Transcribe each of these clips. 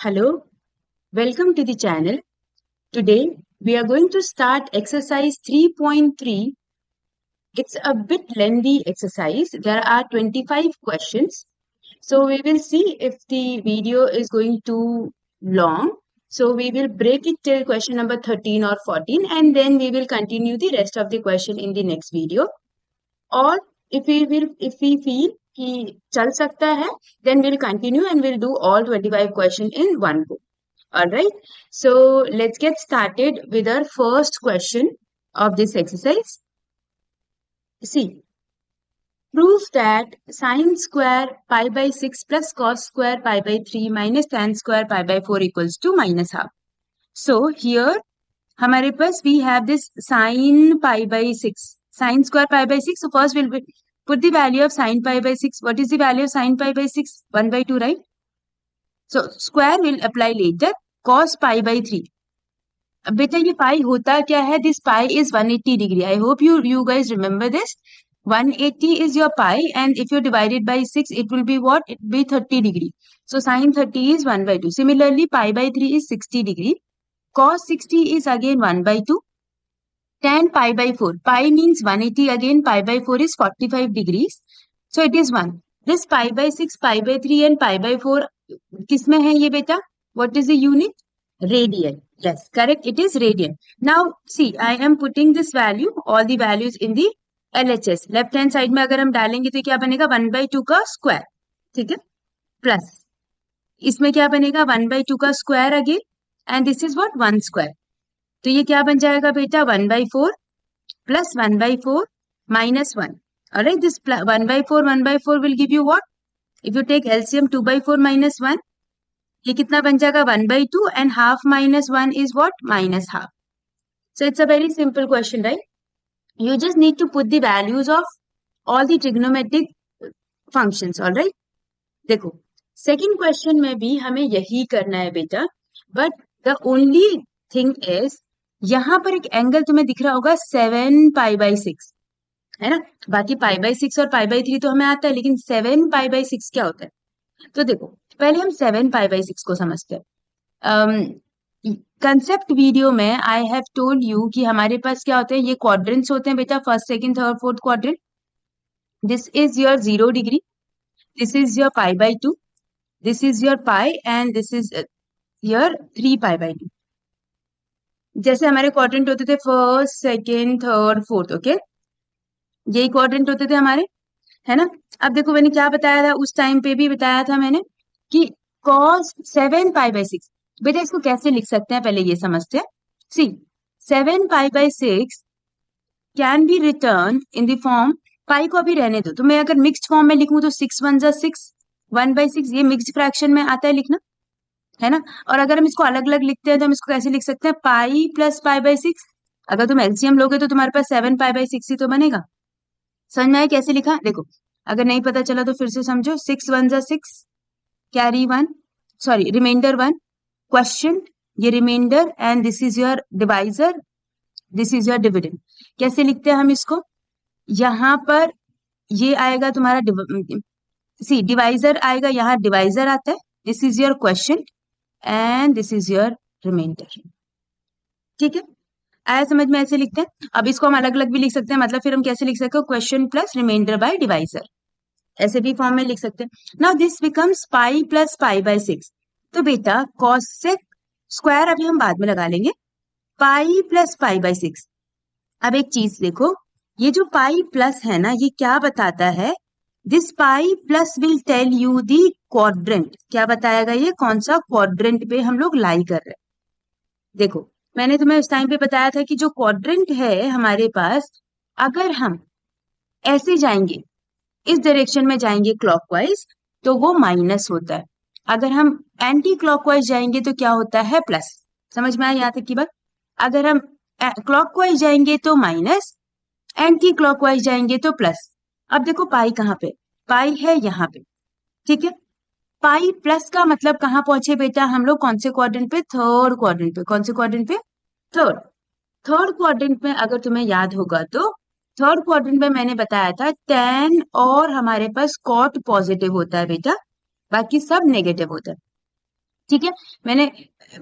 Hello, welcome to the channel. Today we are going to start exercise 3.3. It's a bit lengthy exercise. There are 25 questions. So we will see if the video is going too long. So we will break it till question number 13 or 14 and then we will continue the rest of the question in the next video. Or if we feel कि चल सकता है, then we'll continue and we'll do all 25 questions in one go. All right. So let's get started with our first question of this exercise. See, prove that sine square pi by 6 plus cos square pi by 3 minus tan square pi by 4 equals to minus half. So here हमारे पास we have this sine pi by 6, sine square pi by 6. So first we'll put the value of sine pi by 6. What is the value of sine pi by 6? 1 by 2, right? So square will apply later. Cos pi by 3. अब बेटा ये पाई होता क्या है? This pi is 180 degree. I hope you guys remember this. 180 is your pi and if you divide it by 6 it will be what? It will be 30 degree. So sin 30 is 1 by 2. Similarly pi by 3 is 60 degree. Cos 60 is again 1 by 2. Tan pi by 4. Pi means 180 again. Pi by 4 is 45 degrees. So it is 1. This pi by 6, pi by 3 and pi by 4 किसमें है ये बेटा? What is the unit? Radian. Yes, correct. It is radian. Now, see, I am putting this value, all the values in the LHS. Left hand side में अगर हम डालेंगे तो क्या बनेगा? 1 by 2 का स्क्वायर. ठीक है? प्लस इसमें क्या बनेगा? 1 by 2 का square again and this is what? 1 square. तो ये क्या बन जाएगा बेटा? 1 by 4 plus 1 by 4 minus 1. Alright, this 1 by 4 will give you what? If you take LCM 2 by 4 minus 1, ये कितना बन जाएगा? 1 by 2 and half minus 1 is what? Minus half. So it's a very simple question, right? You just need to put the values of all the trigonometric functions, all right? देखो, second question में भी हमें यही करना है बेटा, but the only thing is यहाँ पर एक एंगल तुम्हें दिख रहा होगा 7 pi by 6, है ना? बाकी pi by 6 और pi by 3 तो हमें आता है, लेकिन 7 pi by 6 क्या होता है? तो देखो, पहले हम 7 pi by 6 को समझते हैं. कंसेप्ट वीडियो में आई हैव टोल्ड यू कि हमारे पास क्या होते हैं? ये क्वाड्रेंट्स होते हैं बेटा, first second third fourth quadrant. This is your 0 degree, this is your pi by 2, this is your pi and this is your 3 pi by 2. जैसे हमारे क्वाड्रेंट होते थे first second third fourth. Okay, यही quadrant होते थे हमारे, है ना? अब देखो मैंने क्या बताया था, उस टाइम पे भी बताया था मैंने कि cos 7 pi by 6. बेटा इसको कैसे लिख सकते हैं पहले ये समझते हैं. See 7 pi by 6 can be written in the form, pi को अभी रहने दो, तो मैं अगर मिक्स्ड फॉर्म में लिखूं तो 6 1 जा 6, 1 by 6 ये मिक्स्ड फ्रैक्शन में आता है लिखना, है ना? और अगर हम इसको अलग अलग लिखते हैं तो हम इसको कैसे लिख सकते हैं? पाई प्लस पाई बाई 6. अगर तुम एलसीएम लोगे तो तुम्हारे पास 7 पाई बाई 6 ही तो बनेगा. समझ में आया कैसे लिखा? देखो, अगर नहीं पता चला तो फिर से समझो. 6 1 जा 6, कैरी 1, सॉरी रिमाइंडर 1, क्वेश्चन, ये remainder and this is your divisor, this is your dividend. कैसे लिखते हैं हम इसको? यहाँ पर ये आएगा तुम्हारा सी डिवाइजर आएगा, यहाँ डिवाइजर आता है, this is your question and this is your remainder. ठीक है, आया समझ में? ऐसे लिखते हैं. अब इसको हम अलग अलग भी लिख सकते हैं, मतलब फिर हम कैसे लिख सकते हैं? Question plus remainder by divisor, ऐसे भी फॉर्म में लिख सकते हैं. Now this becomes pi plus pi by 6. तो बेटा कॉसेक स्क्वायर अभी हम बाद में लगा लेंगे, पाई प्लस पाई बाय 6. अब एक चीज देखो, ये जो पाई प्लस है ना, ये क्या बताता है? This pi plus will tell you the quadrant. क्या बताएगा ये? कौन सा क्वाड्रेंट पे हम लोग लाई कर रहे हैं. देखो मैंने तुम्हें उस टाइम पे बताया था कि जो क्वाड्रेंट है हमारे पास, अगर हम ऐसे जाएंगे, इस डायरेक्शन में जाएंगे क्लॉकवाइज, तो वो माइनस होता है. अगर हम एंटी क्लॉकवाइज जाएंगे तो क्या होता है? प्लस. समझ में आया यहाँ तक की बात? अगर हम क्लॉकवाइज जाएंगे तो माइनस, एंटी क्लॉकवाइज जाएंगे तो प्लस. अब देखो पाई कहाँ पे? पाई है यहाँ पे. ठीक है, पाई प्लस का मतलब कहाँ पहुंचे बेटा हम लोग? कौन से क्वाड्रेंट पे? थर्ड क्वाड्रेंट पे. कौन से क्वाड्रेंट पे? थर्ड. थर्ड क्वाड्रेंट में अगर तुम्हें याद होगा तो थर्ड क्वाड्रेंट में मैंने बताया था tan और हमारे पास cot पॉजिटिव होता है बेटा, बाकी सब नेगेटिव होता है. ठीक है। मैंने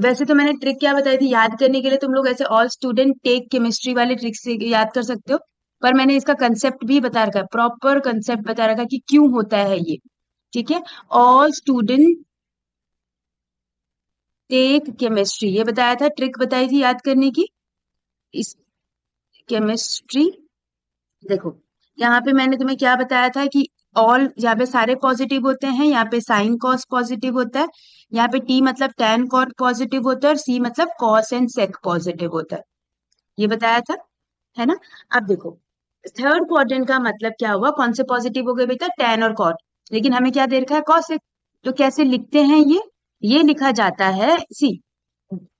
वैसे तो मैंने ट्रिक क्या बताई थी याद करने के लिए, तुम लोग ऐसे ऑल स्टूडेंट टेक केमिस्ट्री वाले ट्रिक से याद कर सकते हो, पर मैंने इसका कंसेप्ट भी बता रखा है, प्रॉपर कंसेप्ट बता रखा है कि क्यों होता है ये। ठीक है, ऑल स्टूडेंट टेक केमिस्ट्री, ये बताया था, ट्रिक बताई थी याद करने की। इस केमिस्ट्री, देखो यहाँ पे मैंने तुम्हें क्या बताया था कि ऑल, यहाँ पे सारे पॉजिटिव होते हैं, यहाँ पे साइन कॉस पॉजिटिव होता है, यहाँ पे टी मतलब टैन कॉट पॉजिटिव होता है, और सी मतलब कॉस एंड सेक पॉजिटिव होता है, ये बताया था, है ना। अब देखो थर्ड क्वाड्रेंट का मतलब क्या हुआ, कौन से पॉजिटिव हो गए बेटा, टैन और कॉट, लेकिन हमें क्या दे रखा है, कॉस। तो कैसे लिखते हैं ये लिखा जाता है, सी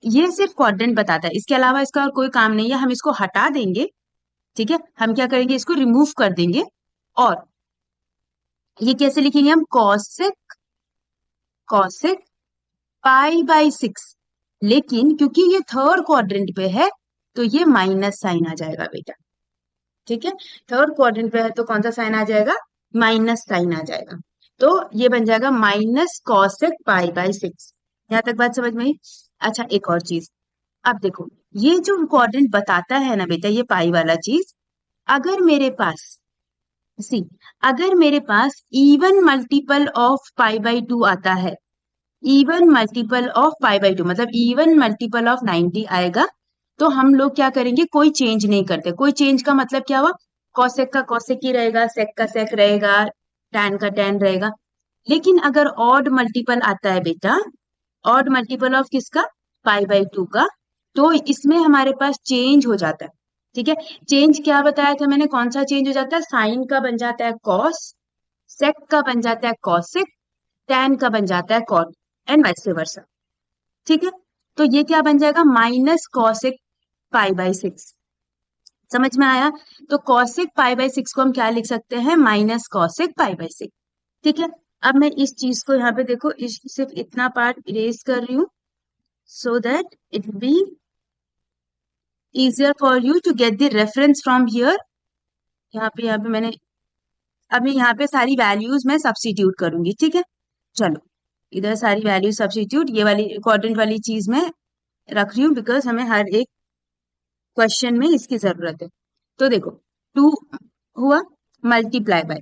ये सिर्फ क्वाड्रेंट बताता है, इसके अलावा इसका और कोई काम नहीं है, हम इसको हटा देंगे। ठीक है, हम क्या करेंगे, इसको रिमूव कर देंगे, और ये कैसे लिखेंगे हम, कॉसेक, कॉसेक पाई बाई 6, लेकिन क्योंकि ये थर्ड क्वाड्रेंट पे है तो ये माइनस साइन आ जाएगा बेटा। ठीक है, थर्ड क्वाड्रेंट पे है तो कौन सा साइन आ जाएगा, माइनस साइन आ जाएगा, तो ये बन जाएगा माइनस कॉसेक पाई बाई 6। यहाँ तक बात समझ में आई। अच्छा एक और चीज, अब देखो ये जो क्वाड्रेंट बताता है ना बेटा, ये पाई वाला चीज, अगर मेरे पास, सी अगर मेरे पास even multiple of pi by 2 आता है, even multiple of pi by 2 मतलब इवन मल्टीपल ऑफ 90 आएगा, तो हम लोग क्या करेंगे, कोई चेंज नहीं करते। कोई चेंज का मतलब क्या हुआ, कॉसेक का कॉसेक ही रहेगा, सेक का सेक रहेगा, टैन का टैन रहेगा। लेकिन अगर ऑड मल्टीपल आता है बेटा, ऑड मल्टीपल ऑफ किसका, पाई बाई 2 का, तो इसमें हमारे पास चेंज हो जाता है। ठीक है, चेंज क्या बताया था मैंने, कौन सा चेंज हो जाता है, साइन का बन जाता है कॉस, सेक का बन जाता है कॉसिक, टैन का बन जाता है कॉट, एंड वाइस वर्सा। ठीक है, तो ये क्या बन जाएगा, माइनस कॉसिक पाई बाई 6। समझ में आया। तो कॉसिक पाई बाई 6 को हम क्या लिख सकते हैं, माइनस कॉसिक पाई बाई 6। ठीक है, अब मैं इस चीज को यहाँ पे देखो, सिर्फ इतना पार्ट इरेज कर रही हूँ, so that it will be easier for you to get the reference from here। यहाँ पे मैंने अभी यहाँ पे सारी वैल्यूज मैं सब्स्टिट्यूट करूंगी। ठीक है, चलो इधर सारी वैल्यूज सब्स्टिट्यूट, ये वाली क्वाड्रेंट वाली चीज मैं रख रही हूँ बिकॉज हमें हर एक क्वेश्चन में इसकी जरूरत है। तो देखो 2 हुआ, multiply by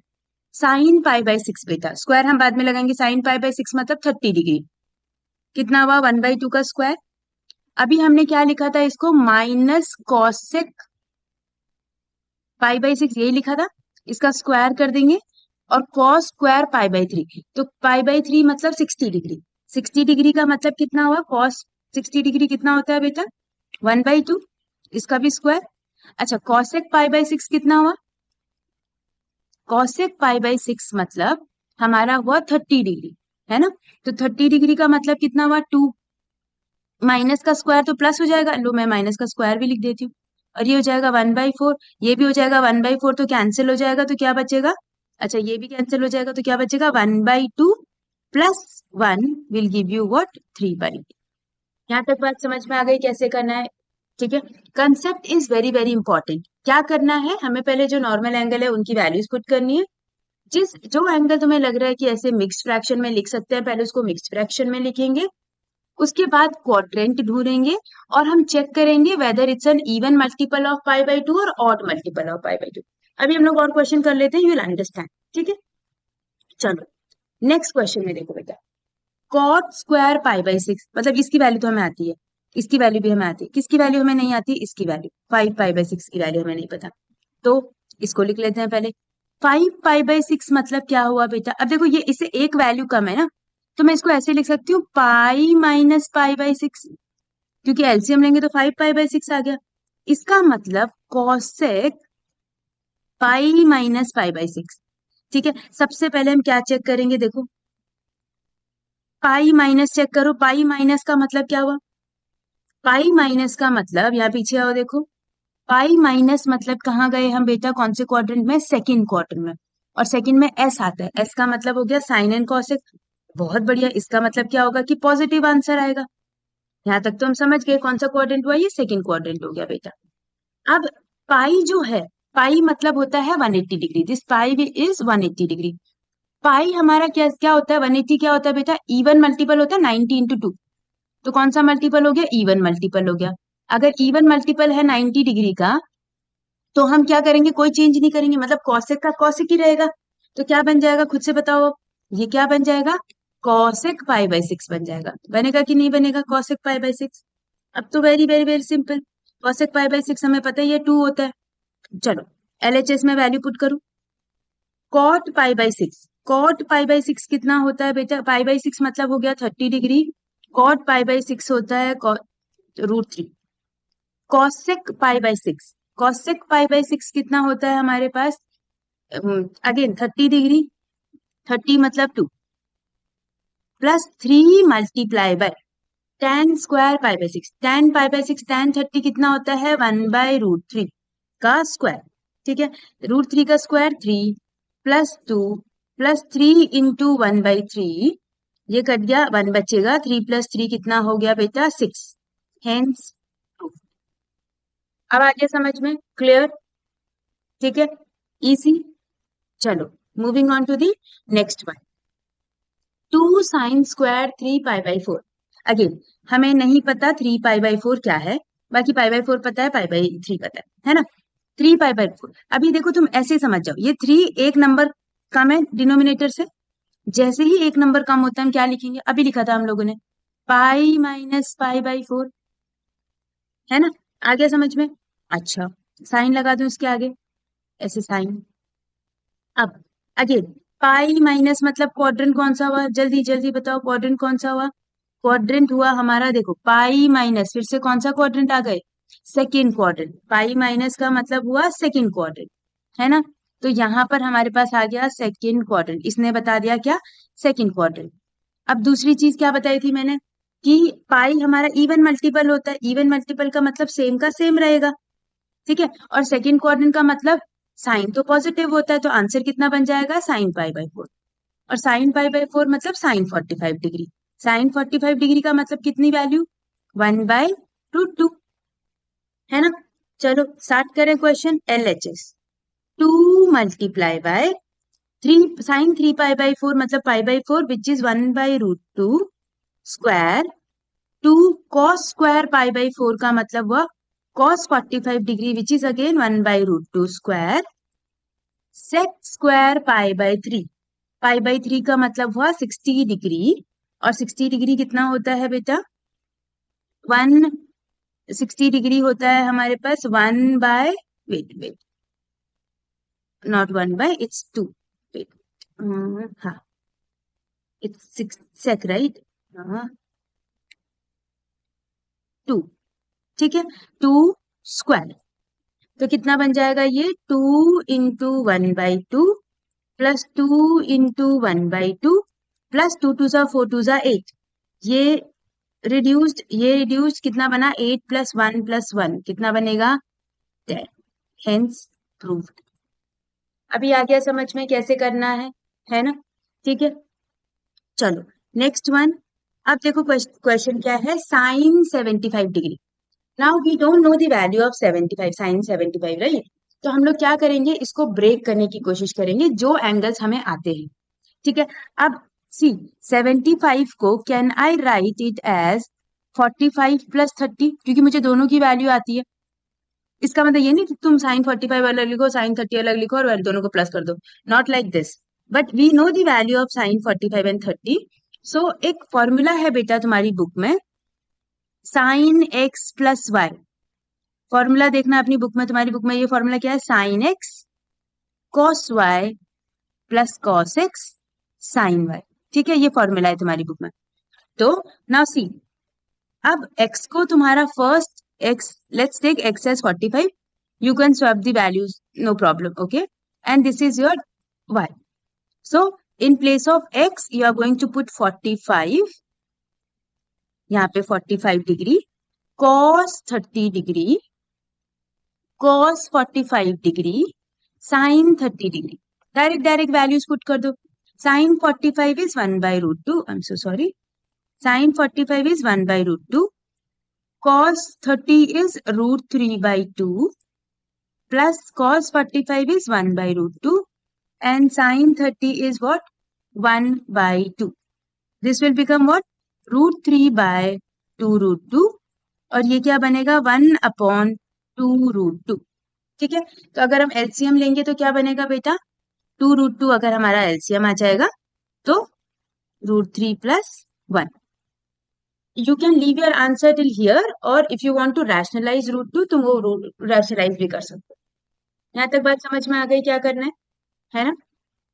sine pi by 6 बेटा, स्क्वायर हम बाद में लगाएंगे, साइन पाई बाई 6 मतलब 30 डिग्री, कितना हुआ 1/2 का स्क्वायर। अभी हमने क्या लिखा था इसको, माइनस कॉसेक पाई बाई 6, यही लिखा था, इसका स्क्वायर कर देंगे, और कॉस स्क्वायर पाई बाई 3, तो पाई बाई 3 मतलब 60 डिग्री, 60 डिग्री का मतलब कितना हुआ, कॉस 60 डिग्री कितना होता है बेटा, 1/2, इसका भी स्क्वायर। अच्छा कॉसेक पाई बाई 6 कितना हुआ, कॉसेक पाई बाई 6 मतलब हमारा हुआ 30 डिग्री, है ना। तो 30 डिग्री का मतलब कितना हुआ, 2, माइनस का स्क्वायर तो प्लस हो जाएगा, लो मैं माइनस का स्क्वायर भी लिख देती हूँ, और ये हो जाएगा 1/4, ये भी हो जाएगा 1/4, तो कैंसिल हो जाएगा, तो क्या बचेगा, अच्छा ये भी कैंसिल हो जाएगा, तो क्या बचेगा 1/2 plus 1 will give you what, 3/8। यहाँ तक बात समझ में आ गई कैसे करना है। ठीक है, concept is very very important. क्या करना है, हमें पहले जो नॉर्मल एंगल है उनकी वैल्यूज पुट करनी है, जिस जो एंगल तुम्हें लग रहा है कि ऐसे मिक्स्ड फ्रैक्शन में लिख सकते हैं, पहले उसको मिक्स्ड फ्रैक्शन में लिखेंगे, उसके बाद क्वाड्रेंट ढूंढेंगे, और हम चेक करेंगे whether it's an even multiple of pi by 2 और odd multiple of pi by 2। अभी हम लोग और क्वेश्चन कर लेते हैं, यू विल अंडरस्टैंड। ठीक है, चलो नेक्स्ट क्वेश्चन में देखो बेटा, कॉट स्क्वायर पाई बाई 6, मतलब इसकी वैल्यू तो हमें आती है, इसकी वैल्यू भी हमें आती है, किसकी वैल्यू हमें नहीं आती, इसकी वैल्यू 5 पाई बाई 6 की वैल्यू हमें नहीं पता, तो इसको लिख लेते हैं पहले। 5 पाई बाई 6 मतलब क्या हुआ बेटा, अब देखो ये इससे एक वैल्यू कम है ना, तो मैं इसको ऐसे लिख सकती हूँ, पाई माइनस पाई बाई 6, क्योंकि एलसीएम लेंगे तो 5 पाई बाई 6 आ गया। इसका मतलब cosec pi minus pi by 6। ठीक है, सबसे पहले हम क्या चेक करेंगे, देखो पाई माइनस चेक करो, पाई माइनस का मतलब क्या हुआ, पाई माइनस का मतलब यहाँ पीछे आओ देखो, पाई माइनस मतलब कहाँ गए हम बेटा, कौन से क्वाड्रेंट में, सेकंड क्वाड्रेंट में, और सेकंड में एस आता है, एस का मतलब हो गया साइन एंड कॉसेक। बहुत बढ़िया, इसका मतलब क्या होगा कि पॉजिटिव आंसर आएगा। यहाँ तक तो हम समझ गए कौन सा क्वाड्रेंट हुआ, ये सेकंड क्वाड्रेंट हो गया बेटा। अब पाई जो है, पाई मतलब होता है 180 degree, this pi is 180 degree. Pi हमारा क्या क्या होता है, 180 क्या होता है बेटा, इवन मल्टीपल होता है 90 इंटू 2। तो कौन सा मल्टीपल हो गया, इवन मल्टीपल हो गया। अगर इवन मल्टीपल है 90 डिग्री का, तो हम क्या करेंगे, कोई चेंज नहीं करेंगे, मतलब कॉसेक का कॉसेक ही रहेगा। तो क्या बन जाएगा खुद से बताओ, ये क्या बन जाएगा, कॉसेक पाई बाय 6 बन जाएगा। बनेगा कि नहीं बनेगा कॉसेक पाई बाय 6? अब तो very very very simple, cosec pi by 6 हमें पता ही है 2 होता है। चलो एलएचएस में वैल्यू पुट करूं, cot pi by 6, cot pi by 6 कितना होता है बेटा, पाई बाय 6 मतलब हो गया 30 डिग्री, कॉट पाई बाय 6 होता है √3। Cosec pi by 6, cosec pi by 6 कितना होता है हमारे पास, अगेन 30 डिग्री, 30 मतलब 2 plus 3 multiply by tan square pi by 6, tan pi by 6, tan 30 कितना होता है 1/√3 का स्क्वायर। ठीक है, √3 का स्क्वायर 3 प्लस 2 प्लस 3 इंटू 1/3, ये कट गया 1 बचेगा, 3 प्लस 3 कितना हो गया बेटा 6, हेंस 2। अब आगे समझ में क्लियर, ठीक है, इजी। चलो moving on to the next one, 2 sine square 3 pi by 4। Again हमें नहीं पता 3 पाई बाय 4 क्या है, बाकी पाई बाय 4 पता है, पाई बाय 3 पता है ना। 3 पाई बाय 4, अभी देखो तुम ऐसे ही समझ जाओ, ये 3 एक नंबर कम है डिनोमिनेटर से, जैसे ही एक नंबर कम होता है हम क्या लिखेंगे, अभी लिखा था हम लोगों ने, पाई माइनस पाई बाय 4, है ना। आ गया समझ में, अच्छा साइन लगा दो इसके आगे, ऐसे साइन। अब अगेन पाई माइनस मतलब क्वाड्रेंट कौन सा हुआ, जल्दी जल्दी बताओ क्वाड्रेंट कौन सा हुआ, क्वाड्रेंट हुआ हमारा, देखो पाई माइनस, फिर से कौन सा क्वाड्रेंट आ गए, सेकेंड क्वाड्रेंट, पाई माइनस का मतलब हुआ सेकेंड क्वाड्रेंट, है ना। तो यहाँ पर हमारे पास आ गया सेकेंड क्वाड्रेंट, इसने बता दिया क्या, सेकेंड क्वाड्रेंट। अब दूसरी चीज क्या बताई थी मैंने, कि पाई हमारा इवन मल्टीपल होता है, इवन मल्टीपल का मतलब सेम का सेम रहेगा, ठीक है, और सेकेंड क्वाड्रेंट का मतलब साइन तो पॉजिटिव होता है, तो आंसर कितना बन जाएगा, साइन पाई बाय 4। और साइन पाई बाय 4 मतलब साइन 45 डिग्री, साइन 45 डिग्री का मतलब कितनी वैल्यू, 1/√2, है ना। चलो स्टार्ट करें question, LHS 2 multiply by 3 sine 3 pi by 4 मतलब पाई बाय 4 विच इज 1/√2 square, 2 cos square pi by 4 का मतलब हुआ cos 45 degree which is again 1/√2 square, sec square pi by 3, pi by 3 का मतलब हुआ 60 डिग्री, और 60 डिग्री कितना होता है बेटा, 160 डिग्री होता है हमारे पास 1 by, wait wait, not 1 by, it's 2, wait, हाँ इट्स 6 सेक राइट, हाँ 2, ठीक है, 2 स्क्वायर, तो कितना बन जाएगा ये 2 इंटू 1/2 प्लस 2 इंटू 1/2 प्लस 2 टू सा 4 टू सा 8, ये रिड्यूस्ड कितना बना, 8 प्लस 1 प्लस 1 कितना बनेगा 10, हेंस प्रूव्ड। अभी आ गया समझ में कैसे करना है ना, ठीक है। चलो नेक्स्ट वन, अब देखो क्वेश्चन क्या है, sine 75 degree. Now we don't know the value of 75, sine 75 right, तो हम लोग क्या करेंगे, इसको ब्रेक करने की कोशिश करेंगे जो एंगल्स हमें आते हैं, ठीक है। अब सी 75 को can I write it as 45 plus 30, क्योंकि मुझे दोनों की वैल्यू आती है, इसका मतलब ये नहीं कि तुम साइन 45 अलग लिखो साइन 30 अलग लिखो और दोनों को प्लस कर दो, not like this, but we know the value of sine 45 and 30। So एक फॉर्मूला है बेटा तुम्हारी बुक में, sine x plus y, formula देखना अपनी बुक में, तुम्हारी बुक में ये फॉर्मूला क्या है, sine x cos y plus cos x sine y, ठीक है, ये फॉर्मूला है तुम्हारी बुक में। तो नाउ सी, अब x को तुम्हारा first x, let's take x as 45, you can swap the values, no problem, okay, and this is your y. So in place of x you are going to put 45, यहाँ पे 45 degree, cos 30 degree, cos 45 degree, sin 30 degree, direct values put कर दो, sin 45 is 1/√2, I'm so sorry, sin 45 is 1/√2, cos 30 is √3/2 plus cos 45 is 1/√2 and sin 30 is what, 1/2. This will become what? √3/2 √2. और ये क्या बनेगा? 1/2 √2. ठीक है, तो अगर हम एलसीएम लेंगे तो क्या बनेगा बेटा? 2 √2 अगर हमारा एलसीएम आ जाएगा तो √3 + 1. You can leave your answer till here, और if you want to rationalize √2 तुम वो rationalize भी कर सकते हो. यहाँ तक बात समझ में आ गई क्या करना है ना?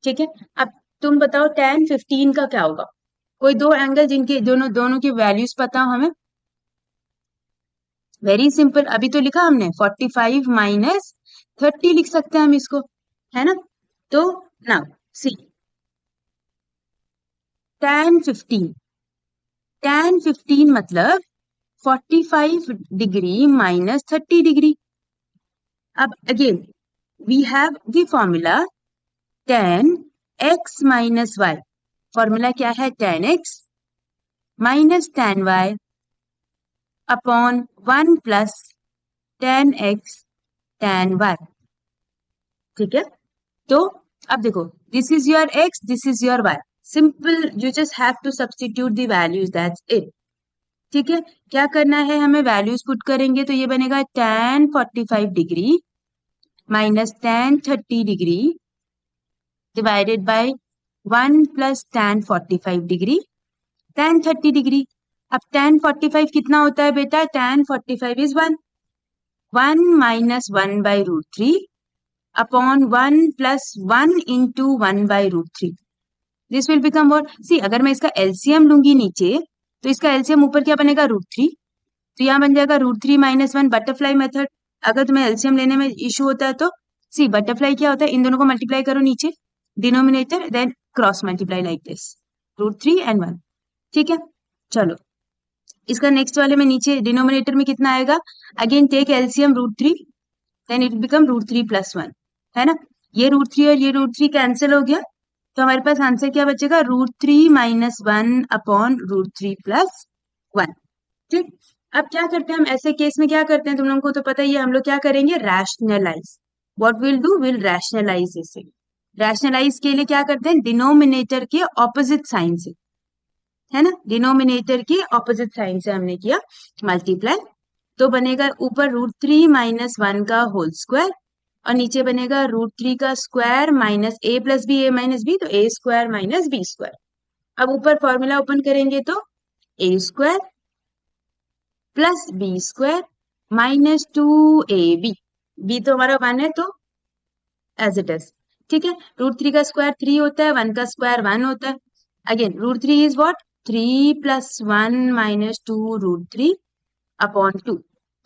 ठीक है, अब तुम बताओ tan 15 का क्या होगा? कोई दो एंगल जिनके दोनों की वैल्यूज पता हो हमें. वेरी सिंपल, अभी तो लिखा हमने 45 - 30 लिख सकते हैं हम इसको, है ना? तो नाउ सी tan 15 मतलब 45 डिग्री माइनस 30 डिग्री. अब again we have the formula tan x - y. Formula क्या है? tan x minus tan y upon 1 + tan x tan y. ठीक है, तो अब देखो, this is your x, this is your y. Simple, you just have to substitute the values, that's it. ठीक है, क्या करना है हमें? वैल्यूज पुट करेंगे तो ये बनेगा tan 45 degree minus tan 30 degree divided by 1 + tan 45 degree tan 30 degree. अब tan 45 कितना होता है बेटा? tan 45 is 1. 1 - 1/√3 upon 1 + 1 × 1/√3. This will become what? See, अगर मैं इसका एलसीएम लूंगी नीचे तो इसका एलसीएम ऊपर क्या बनेगा? √3. तो यहाँ बन जाएगा √3 - 1. बटरफ्लाई मेथड, अगर तुम्हें एलसीएम लेने में इशू होता है तो सी, बटरफ्लाई क्या होता है? इन दोनों को मल्टीप्लाई करो नीचे, denominator, then cross multiply like this, √3 and 1. ठीक है, चलो इसका नेक्स्ट वाले में नीचे डिनोमिनेटर में कितना आएगा? Again take LCM √3, then it become √3 + 1, है ना? ये √3 और ये √3 कैंसिल हो गया, तो हमारे पास आंसर क्या बचेगा? √3 - 1 अपॉन √3 + 1. ठीक, अब क्या करते हैं हम ऐसे केस में? क्या करते हैं तुम लोगों को तो पता ही है, हम लोग क्या करेंगे? Rationalise. What will do? Will rationalise इसे. रैशनलाइज के लिए क्या करते हैं? डिनोमिनेटर के ऑपोजिट साइन से, है ना? डिनोमिनेटर के ऑपोजिट साइन से हमने किया मल्टीप्लाई, तो बनेगा ऊपर √3 - 1 का होल स्क्वायर और नीचे बनेगा √3 का square minus a + b, a - b, तो a² - b². अब ऊपर फॉर्मूला ओपन करेंगे तो a² + b² - 2ab. b तो हमारा 1 है तो एज इट इज. ठीक है, √3 का स्क्वायर 3 होता है, 1 का स्क्वायर 1 होता है. Again √3 is what? 3 + 1 - 2 √3 अपॉन 2.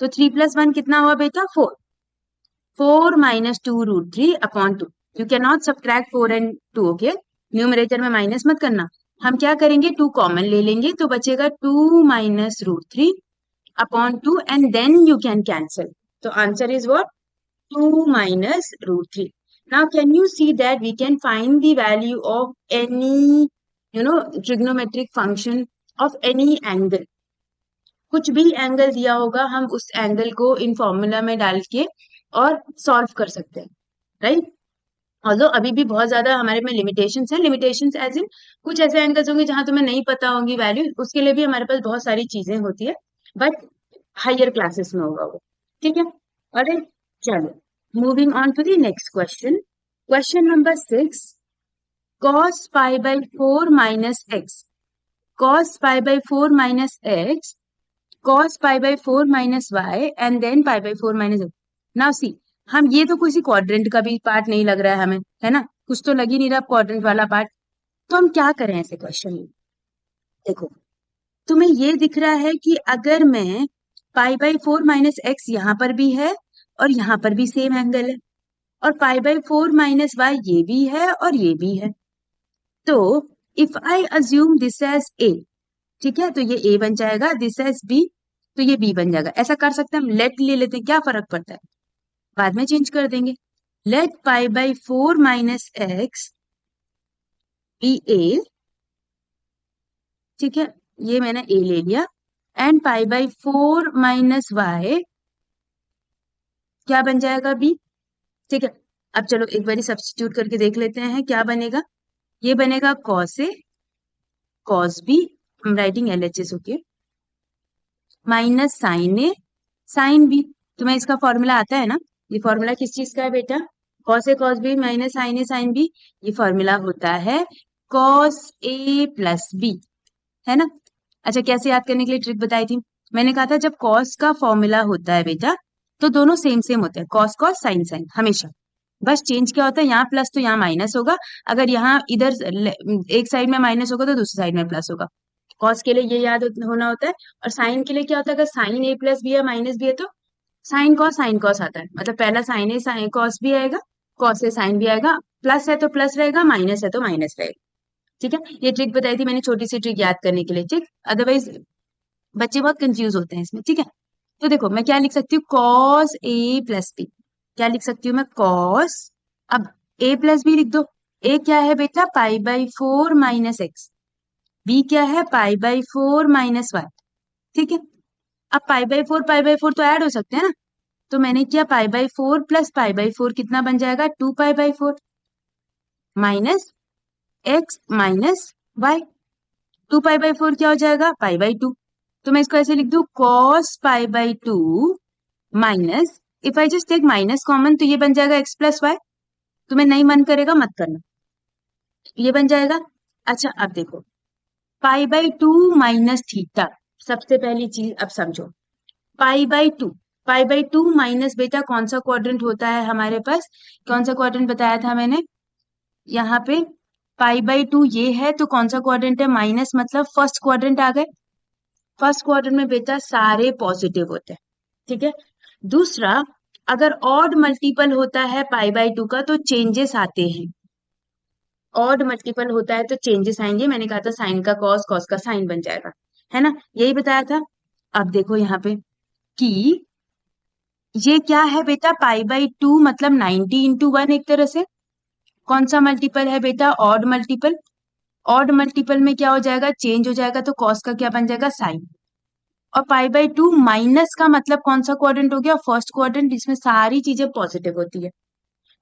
तो 3 + 1 कितना हुआ बेटा? 4. 4 - 2 √3 upon 2. You can not subtract 4 and 2. Okay, numerator में माइनस मत करना. हम क्या करेंगे? 2 कॉमन ले लेंगे तो बचेगा 2 - √3 upon 2 and then you can cancel. तो answer is what? 2 - √3. Now can you see that we can find the value of any trigonometric function of any angle. कुछ भी एंगल दिया होगा हम उस एंगल को इन फॉर्मूला में डाल के और सॉल्व कर सकते हैं, राइट? ऑल्दो अभी भी बहुत ज्यादा हमारे में लिमिटेशंस हैं. लिमिटेशंस एज इन कुछ ऐसे एंगल्स होंगे जहां तुम्हें नहीं पता होंगी वैल्यू, उसके लिए भी हमारे पास बहुत सारी चीजें होती है, बट हायर क्लासेस में होगा वो. ठीक है, अरे चलो moving on to the next question. Question number 6. cos π/4 - x. cos π/4 - x, cos π/4 - y and then π/4 - x. Now see, हम ये तो किसी क्वाड्रेंट का भी पार्ट नहीं लग रहा है हमें, है ना? कुछ तो लग ही नहीं रहा क्वाड्रेंट वाला पार्ट. तो हम क्या करें ऐसे क्वेश्चन में? देखो, तुम्हें ये दिख रहा है कि अगर मैं π/4 - x यहाँ पर भी है और यहाँ पर भी सेम एंगल है और π/4 - y ये भी है और ये भी है, तो if I assume this as a, ठीक है, तो ये a बन जाएगा. दिस एज b, तो ये b बन जाएगा. ऐसा कर सकते हैं हम. लेट ले लेते हैं, क्या फर्क पड़ता है, बाद में चेंज कर देंगे. लेट π/4 - x बी a, ठीक है, ये मैंने a ले लिया, एंड π/4 - y क्या बन जाएगा? b. ठीक है, अब चलो एक बारी सब्स्टिट्यूट करके देख लेते हैं क्या बनेगा. ये बनेगा कॉस ए कॉस बी, हम writing LHS, okay, minus sine A sine B. तुम्हें इसका फॉर्मूला आता है ना? ये फॉर्मूला किस चीज का है बेटा? Cos A cos B minus sine A sine B. ये फॉर्मूला होता है कॉस ए प्लस बी, है ना? अच्छा, कैसे याद करने के लिए ट्रिक बताई थी? मैंने कहा था जब कॉस का फॉर्मूला होता है बेटा तो दोनों सेम सेम होते हैं, कॉस कॉस साइन साइन हमेशा। बस चेंज क्या होता है, यहाँ प्लस तो यहाँ माइनस होगा, अगर यहाँ इधर एक साइड में माइनस होगा तो दूसरी साइड में प्लस होगा। कॉस के लिए ये याद होना होता है। और साइन के लिए क्या होता है, अगर साइन ए प्लस बी है माइनस बी है तो साइन कॉस आता है, मतलब पहला साइन ए साइन कॉस भी आएगा, कॉस से साइन भी आएगा, प्लस है तो प्लस रहेगा, माइनस है तो माइनस रहेगा। ठीक है, ये ट्रिक बताई थी मैंने, छोटी सी ट्रिक याद करने के लिए, ठीक। अदरवाइज बच्चे बहुत कंफ्यूज होते हैं इसमें, ठीक है। तो देखो मैं क्या लिख सकती हूँ, कॉस ए प्लस बी। क्या लिख सकती हूँ मैं, कॉस, अब ए प्लस बी लिख दो। ए क्या है बेटा, पाई/4 माइनस एक्स। बी क्या है, पाई/4 माइनस वाई। ठीक है, अब पाई/4 तो ऐड हो सकते हैं ना, तो मैंने किया पाई/4 प्लस पाई/4 कितना बन जाएगा, 2 पाई/4 माइनस एक्स माइनस वाई। 2 पाई/4 क्या हो जाएगा, पाई/2। तो मैं इसको ऐसे लिख दूं, कॉस पाई/2 minus, if I just take minus common तो ये बन जाएगा एक्स प्लस वाई। तुम्हें नहीं मन करेगा मत करना, ये बन जाएगा। अच्छा अब देखो, पाई/2 माइनस थीटा, सबसे पहली चीज अब समझो, पाई/2, पाई/2 माइनस बेटा कौन सा क्वाड्रेंट होता है हमारे पास, कौन सा क्वाड्रेंट बताया था मैंने यहाँ पे, पाई/2 ये है तो कौन सा क्वाड्रेंट है, माइनस, मतलब फर्स्ट क्वाड्रेंट आ गए। फर्स्ट क्वाड्रेंट में बेटा सारे पॉजिटिव होते हैं, ठीक है। दूसरा, अगर ऑड मल्टीपल होता है पाई/2 का तो चेंजेस आते हैं, ऑड मल्टीपल होता है तो चेंजेस आएंगे। मैंने कहा था साइन का कॉस, कॉस का साइन बन जाएगा, है ना, यही बताया था। अब देखो यहाँ पे कि ये क्या है बेटा, पाई/2 मतलब 90 × 1 एक तरह से। कौन सा मल्टीपल है बेटा, ऑड मल्टीपल। ऑड मल्टीपल में क्या हो जाएगा, चेंज हो जाएगा, तो कॉस का क्या बन जाएगा, साइन। और पाई/2 माइनस का मतलब कौन सा क्वाड्रेंट हो गया, फर्स्ट क्वाड्रेंट, जिसमें सारी चीजें पॉजिटिव होती है,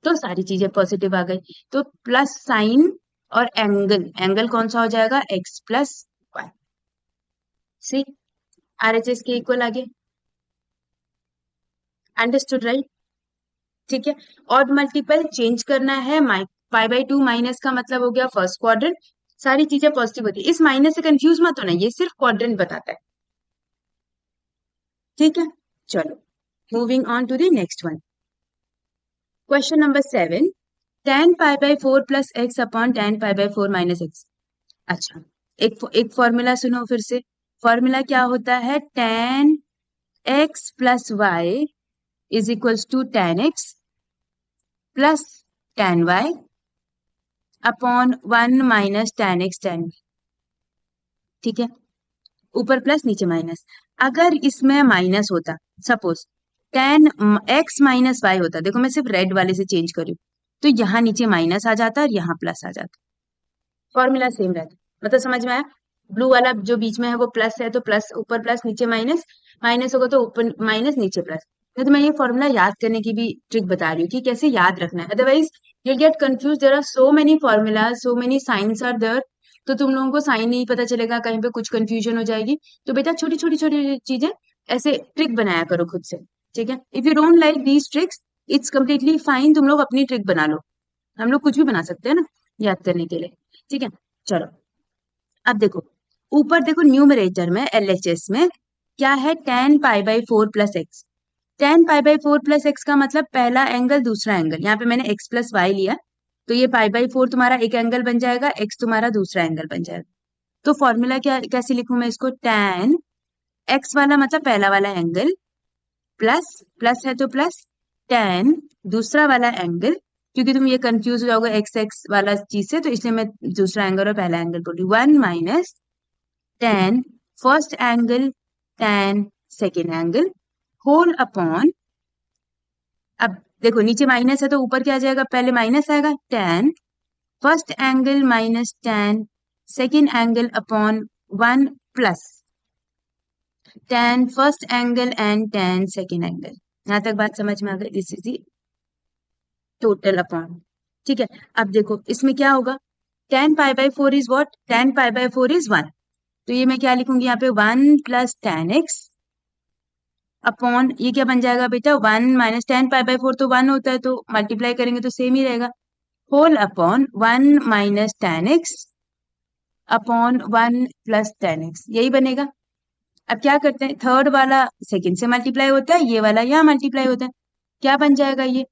तो सारी चीजें पॉजिटिव आ गई, तो प्लस साइन और एंगल, एंगल कौन सा हो जाएगा, एक्स प्लस वाई। सी, RHS के इक्वल आगे, अंडरस्टूड राइट? ठीक है, ऑड मल्टीपल चेंज करना है, पाई/2 माइनस का मतलब हो गया फर्स्ट क्वाड्रेंट, सारी चीजें पॉजिटिव होती है। इस माइनस से कंफ्यूज मत होना, ये सिर्फ क्वाड्रेंट बताता है, ठीक है। चलो, moving on to the next one, question number 7, tan पाई/4 प्लस एक्स अपॉन tan पाई/4 माइनस एक्स। अच्छा, एक फॉर्मूला सुनो फिर से, फॉर्मूला क्या होता है, tan x plus y is equals to tan x plus tan y upon 1 minus tan x tan y। ठीक है, ऊपर प्लस नीचे माइनस। अगर इसमें माइनस होता, suppose tan x minus y होता, देखो मैं सिर्फ रेड वाले से चेंज करी हूँ, तो यहाँ नीचे माइनस आ जाता और यहाँ प्लस आ जाता, फॉर्मूला सेम रहता, मतलब समझ में आया? ब्लू वाला जो बीच में है वो प्लस है, तो प्लस ऊपर प्लस नीचे माइनस, माइनस होगा तो ऊपर माइनस नीचे प्लस। तो मैं ये फॉर्मूला याद करने की भी ट्रिक बता रही हूँ कि कैसे याद रखना है, otherwise you get confuse, there are so many formula, so many science are there, तो तुम लोगों को साइन नहीं पता चलेगा, कहीं पे कुछ कंफ्यूजन हो जाएगी। तो बेटा छोटी छोटी छोटी चीजें ऐसे ट्रिक बनाया करो खुद से, ठीक है। If you don't like these tricks, it's completely fine, तुम लोग अपनी ट्रिक बना लो, हम लोग कुछ भी बना सकते हैं ना याद करने के लिए, ठीक है। चलो अब देखो, ऊपर देखो न्यूमरेटर में LHS में क्या है, tan पाई/4 प्लस एक्स। tan पाई/4 प्लस एक्स का मतलब पहला एंगल दूसरा एंगल, यहाँ पे मैंने x प्लस वाई लिया, तो ये पाई/4 तुम्हारा एक एंगल बन जाएगा, x तुम्हारा दूसरा एंगल बन जाएगा। तो फॉर्मूला क्या, कैसे लिखूं मैं इसको, tan x वाला मतलब पहला वाला एंगल प्लस, प्लस है तो प्लस tan दूसरा वाला एंगल, क्योंकि तुम ये कंफ्यूज हो जाओगे एक्स एक्स वाला चीज से, तो इसलिए मैं दूसरा एंगल और पहला एंगल बोली, 1 minus tan first angle tan second angle whole upon, अब देखो नीचे माइनस है तो ऊपर क्या आ जाएगा, पहले माइनस आएगा, tan first angle minus tan second angle upon 1 plus tan first angle and tan second angle. यहां तक बात समझ में आ गई, this is the total upon, ठीक है। अब देखो इसमें क्या होगा, tan pi by 4 is what? tan pi by 4 is 1. तो ये मैं क्या लिखूंगी यहाँ पे 1 प्लस tan x अपॉन ये क्या बन जाएगा बेटा 1 माइनस tan पाई बाई 4 तो 1 होता है, तो मल्टीप्लाई करेंगे तो सेम ही रहेगा, whole upon 1 minus tan x upon 1 plus tan x, यही बनेगा. अब क्या करते हैं, थर्ड वाला सेकंड से मल्टीप्लाई होता है, ये वाला यहाँ मल्टीप्लाई होता है. क्या बन जाएगा ये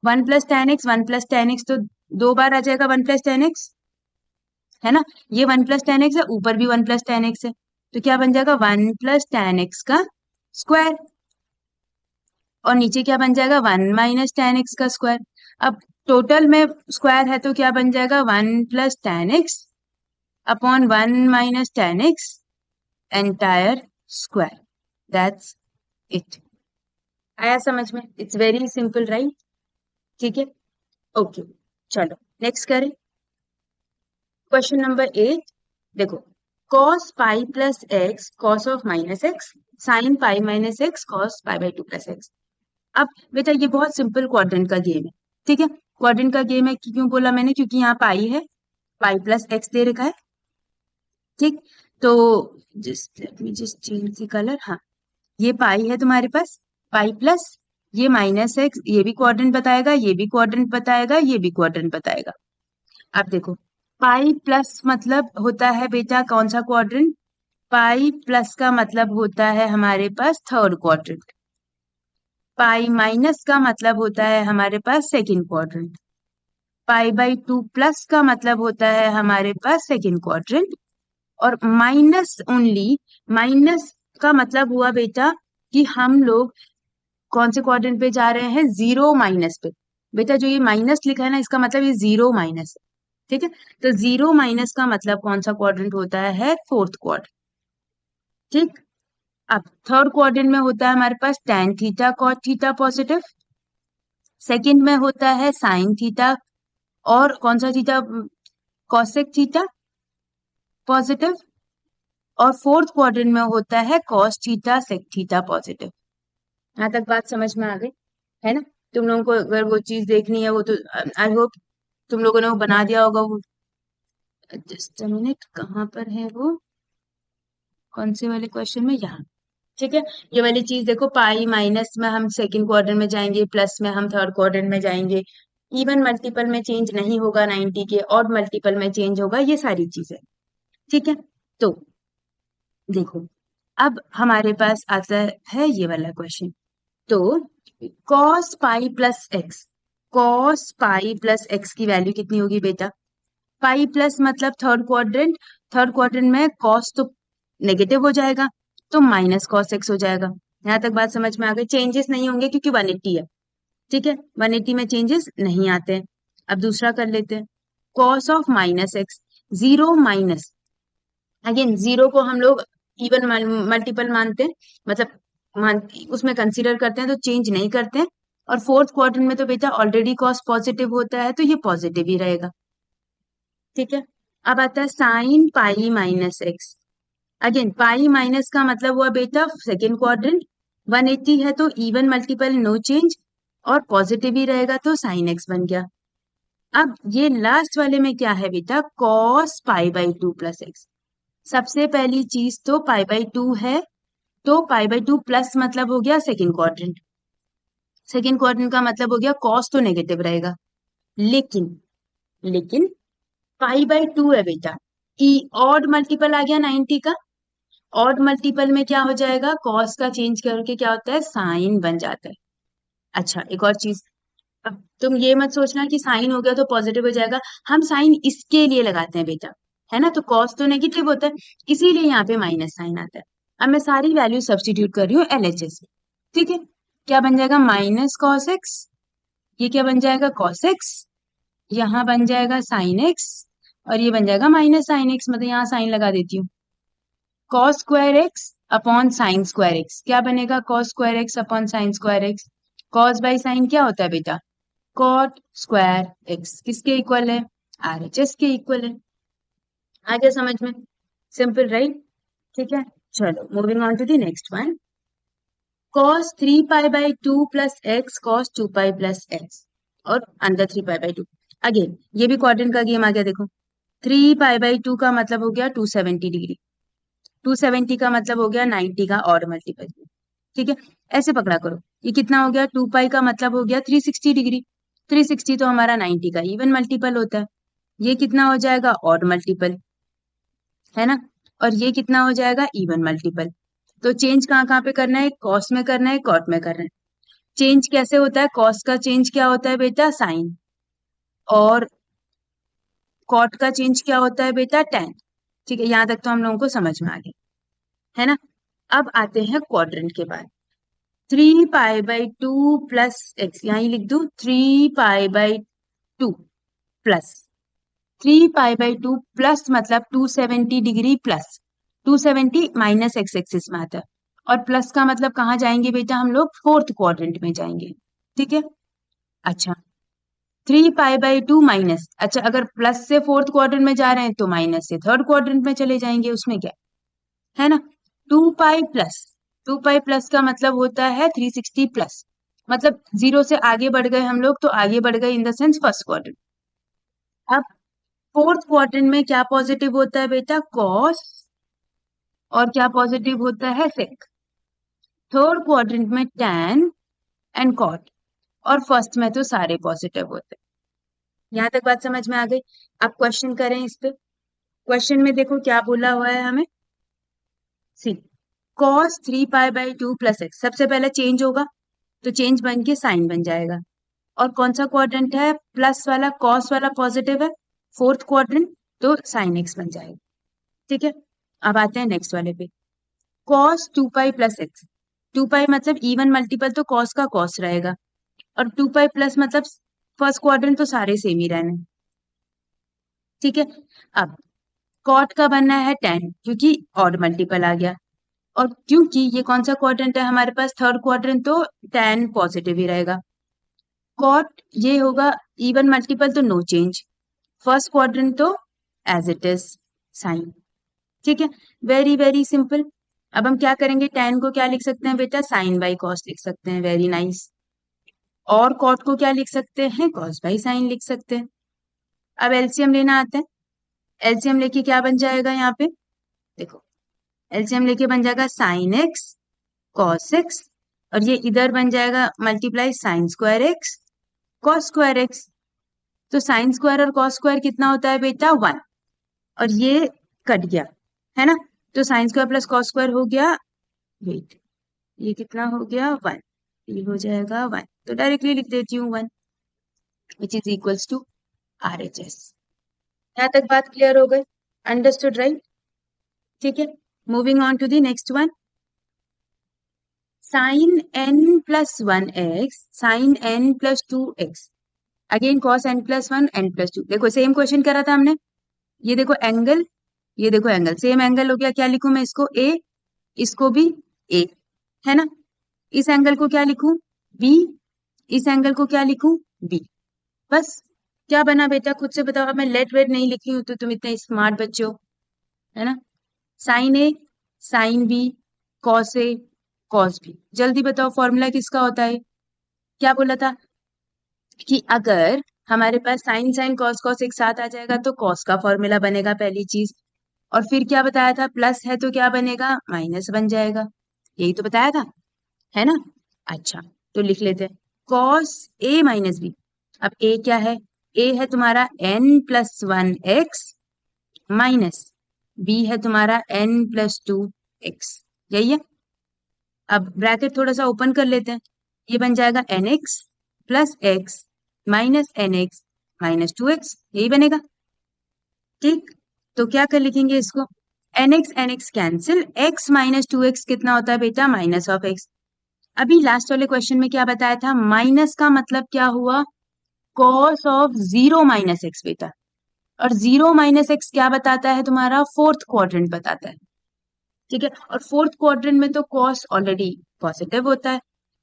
1 plus tan x, 1 plus tan x तो 2 बार आ जाएगा 1 प्लस tan x, है ना. ये 1 प्लस tan x है, ऊपर भी 1 प्लस tan x है, तो क्या बन जाएगा 1 प्लस tan x का स्क्वायर, और नीचे क्या बन जाएगा 1 माइनस tan x का स्क्वायर. अब टोटल में स्क्वायर है तो क्या बन जाएगा 1 plus tan x upon 1 minus tan x entire square. That's it. आया समझ में? It's very simple right. ठीक है, ओके. चलो नेक्स्ट करें. Question number 8. देखो, cos pi plus x cos of minus x sign pi minus x cos pi by 2 plus x. अब बेटा ये बहुत सिंपल क्वाड्रेंट का गेम है. ठीक है, क्वाड्रेंट का गेम है क्यों बोला मैंने, क्योंकि यहाँ पाई है, पाई प्लस एक्स दे रखा है. ठीक, तो just let me just change the colour. हाँ, ये पाई है तुम्हारे पास, पाई प्लस ये माइनस एक्स, ये भी क्वाड्रेंट बताएगा, ये भी क्वाड्रेंट बताएगा, ये भी क्वाड्रेंट बताएगा. अब देखो, पाई प्लस मतलब होता है बेटा कौन सा क्वाड्रेंट, पाई प्लस का मतलब होता है हमारे पास थर्ड क्वाड्रेंट, पाई माइनस का मतलब होता है हमारे पास second quadrant, pi by 2 plus का मतलब होता है हमारे पास सेकंड क्वाड्रेंट, और माइनस ओनली, माइनस का मतलब हुआ बेटा कि हम लोग कौन से क्वाड्रेंट पे जा रहे हैं, जीरो माइनस पे. बेटा जो ये माइनस लिखा है ना, इसका मतलब ये जीरो माइनस है. ठीक है, तो जीरो माइनस का मतलब कौन सा क्वाड्रेंट होता है, फोर्थ क्वाड्रेंट. ठीक, अब थर्ड क्वाड्रेंट में होता है हमारे पास tan theta cot theta positive, second में होता है sin थीटा और कौन सा थीटा, cosec थीटा पॉजिटिव, और फोर्थ क्वाड्रेंट में होता है cos theta sec theta positive. यहाँ तक बात समझ में आ गई है ना. तुम लोगों को अगर वो चीज देखनी है वो तो आई होप तुम लोगों ने वो बना दिया होगा. वो जस्ट अ मिनट, कहाँ पर है वो, कौन से वाले क्वेश्चन में, यहाँ. ठीक है, ये वाली चीज देखो, पाई माइनस में हम सेकंड क्वाड्रेंट में जाएंगे, प्लस में हम थर्ड क्वाड्रेंट में जाएंगे, इवन मल्टीपल में चेंज नहीं होगा 90 के, और मल्टीपल में चेंज होगा, ये सारी चीजें. ठीक है, तो देखो अब हमारे पास आता है ये वाला क्वेश्चन. तो cos पाई प्लस एक्स, cos पाई प्लस एक्स की वैल्यू कितनी होगी बेटा, पाई प्लस मतलब थर्ड क्वाड्रेंट, थर्ड क्वाड्रेंट में cos तो नेगेटिव हो जाएगा, तो माइनस cos x हो जाएगा. यहाँ तक बात समझ में आ गई. चेंजेस नहीं होंगे क्योंकि 180 है. ठीक है, 180 में चेंजेस नहीं आते हैं. अब दूसरा कर लेते हैं, cos of minus x, zero minus, again zero को हम लोग इवन मल्टीपल मानते हैं, मतलब उसमें कंसीडर करते हैं, तो चेंज नहीं करते हैं. और फोर्थ क्वाड्रेंट में तो बेटा ऑलरेडी cos पॉजिटिव होता है, तो ये पॉजिटिव ही रहेगा. ठीक है, अब आता है sign pi minus x. Again पाई माइनस का मतलब हुआ बेटा सेकेंड क्वाड्रेंट, 180 है तो इवन मल्टीपल नो चेंज, और पॉजिटिव ही रहेगा तो साइन एक्स बन गया. अब ये लास्ट वाले में क्या है बेटा, cos pi by 2 plus x. सबसे पहली चीज तो पाई बाई 2 है, तो पाई बाई 2 प्लस मतलब हो गया सेकेंड क्वाड्रेंट, सेकेंड क्वाड्रेंट का मतलब हो गया cos तो नेगेटिव रहेगा. लेकिन लेकिन पाई बाई 2 है बेटा, ई ऑड मल्टीपल आ गया 90 का, ऑड मल्टीपल में क्या हो जाएगा, कॉस का चेंज करके क्या होता है, साइन बन जाता है. अच्छा एक और चीज, अब तुम ये मत सोचना कि साइन हो गया तो पॉजिटिव हो जाएगा, हम साइन इसके लिए लगाते हैं बेटा, है ना. तो कॉस तो नेगेटिव होता है, इसीलिए यहाँ पे माइनस साइन आता है. अब मैं सारी वैल्यू सब्सटीट्यूट कर रही हूँ एलएचएस में. ठीक है, क्या बन जाएगा माइनस कॉस एक्स, ये क्या बन जाएगा कॉस एक्स, यहाँ बन जाएगा साइन एक्स, और ये बन जाएगा माइनस साइन एक्स, मतलब यहाँ साइन लगा देती हूँ. cos square x upon sine square x, क्या बनेगा cos square x upon sine square x. cos by sine क्या होता है बेटा, cot स्क्वायर एक्स. किसके इक्वल है, आरएचएस के इक्वल है. आ गया समझ में, सिंपल राइट. ठीक है, चलो moving on to the next one. cos 3 pi by 2 plus x cos 2 pi plus x, और अंदर 3 पाई बाई 2. अगेन ये भी क्वाड्रेंट का गेम आ गया. देखो 3π/2 का मतलब हो गया 270 डिग्री, 270 का मतलब हो गया 90 का और मल्टीपल। ठीक है, ऐसे पकड़ा करो। ये कितना हो गया, 2π का मतलब हो गया 360 डिग्री, 360 तो हमारा 90 का इवन मल्टीपल होता है। ये कितना हो जाएगा, ऑड मल्टीपल, है ना। और ये कितना हो जाएगा, इवन मल्टीपल। तो चेंज कहाँ कहाँ पे करना है, कॉस में करना है, कॉट में करना है। चेंज कैसे होता है, कॉस का चेंज क्या होता है बेटा, साइन, और कॉट का चेंज क्या होता है बेटा, टेन। ठीक है, यहां तक तो हम लोगों को समझ में आ गया, है ना। अब आते हैं क्वाड्रेंट के बाद। 3π/2 प्लस एक्स, यहां लिख दू 3π/2 प्लस 3π/2 प्लस मतलब 270 degree plus 270 minus x axis में आता है, और प्लस का मतलब कहाँ जाएंगे बेटा, हम लोग फोर्थ क्वाड्रेंट में जाएंगे। ठीक है, अच्छा 3π/2 माइनस, अच्छा अगर प्लस से फोर्थ क्वाड्रेंट में जा रहे हैं तो माइनस से थर्ड क्वाड्रेंट में चले जाएंगे, उसमें क्या है ना। 2π प्लस, 2π प्लस का मतलब होता है 360 प्लस, मतलब जीरो से आगे बढ़ गए हम लोग, तो आगे बढ़ गए in the sense first quadrant. अब फोर्थ क्वाड्रेंट में क्या पॉजिटिव होता है बेटा, कॉस, और क्या पॉजिटिव होता है, सेक। थर्ड क्वाड्रेंट में टैन एंड कॉट, और फर्स्ट में तो सारे पॉजिटिव होते हैं। यहां तक बात समझ में आ गई। अब क्वेश्चन करें इस पे। क्वेश्चन में देखो क्या बोला हुआ है हमें, सी कॉस 3π/2 प्लस एक्स, सबसे पहले चेंज होगा तो चेंज बन के साइन बन जाएगा। और कौन सा क्वाड्रेंट है, प्लस वाला, कॉस वाला पॉजिटिव है, फोर्थ क्वाड्रेंट, तो साइन एक्स बन जाएगा। ठीक है, अब आते हैं नेक्स्ट वाले पे। कॉस 2π प्लस एक्स, 2π मतलब इवन मल्टीपल तो कॉस का कॉस रहेगा, और 2π प्लस मतलब फर्स्ट क्वाड्रेंट तो सारे सेम ही रहने। ठीक है, अब कॉट का बनना है 10 क्योंकि ऑड मल्टीपल आ गया, और क्योंकि ये कौन सा क्वाड्रेंट है हमारे पास, थर्ड क्वाड्रेंट, तो 10 पॉजिटिव ही रहेगा। कॉट ये होगा इवन मल्टीपल तो नो चेंज, फर्स्ट क्वाड्रेंट तो एज इट इज साइन। ठीक है, वेरी वेरी सिंपल। अब हम क्या करेंगे, tan को क्या लिख सकते हैं बेटा, साइन बाई कॉस लिख सकते हैं, वेरी नाइस। और कॉट को क्या लिख सकते हैं, कॉस बाई साइन लिख सकते हैं। अब एलसीएम लेना आता है, एलसीएम लेके क्या बन जाएगा यहाँ पे, देखो एलसीएम लेके बन जाएगा साइन एक्स कॉस एक्स, और ये इधर बन जाएगा multiply sine square x cos square x. तो साइन स्क्वायर और कॉस स्क्वायर कितना होता है बेटा, 1, और ये कट गया, है ना। तो sine square plus cos square हो गया, वेट, ये कितना हो गया, 1, ये हो जाएगा 1, तो डायरेक्टली लिख देती हूँ 1 which is equals to RHS। यहाँ तक बात क्लियर हो गई, अंडरस्टूड राइट। ठीक है, moving on to the next one. Sine n plus 1x sine n plus 2x, again cos n plus 1 n plus 2। देखो सेम क्वेश्चन करा था हमने, ये देखो एंगल, ये देखो एंगल, सेम एंगल हो गया, क्या लिखूं मैं इसको, a, इसको भी a, है ना। इस एंगल को क्या लिखूं, b, इस एंगल को क्या लिखूं, b। बस, क्या बना बेटा खुद से बताओ। अब मैं लेट वेट नहीं लिखी हूं तो तुम इतने स्मार्ट बच्चे हो, है ना। Sign A sine B cos A cos B, जल्दी बताओ फॉर्मूला किसका होता है। क्या बोला था कि अगर हमारे पास साइन साइन कॉस कॉस एक साथ आ जाएगा तो कॉस का फॉर्मूला बनेगा पहली चीज, और फिर क्या बताया था, प्लस है तो क्या बनेगा, माइनस बन जाएगा, यही तो बताया था, है ना। अच्छा, तो लिख लेते हैं कॉस ए माइनस बी। अब ए क्या है, ए है तुम्हारा n plus 1x minus B है तुम्हारा n प्लस 2x, यही है। अब ब्रैकेट थोड़ा सा ओपन कर लेते हैं, ये बन जाएगा nx plus x minus nx minus 2x, यही बनेगा। ठीक, तो क्या कर लिखेंगे इसको, nx nx cancel, x minus 2x कितना होता है बेटा, माइनस ऑफ x। अभी लास्ट वाले क्वेश्चन में क्या बताया था, माइनस का मतलब क्या हुआ, कॉस ऑफ 0 माइनस एक्स बेटा, और 0 माइनस एक्स क्या बताता है तुम्हारा, फोर्थ क्वाड्रेंट बताता है। ठीक है, और फोर्थ क्वाड्रेंट में तो कॉस ऑलरेडी पॉजिटिव होता है,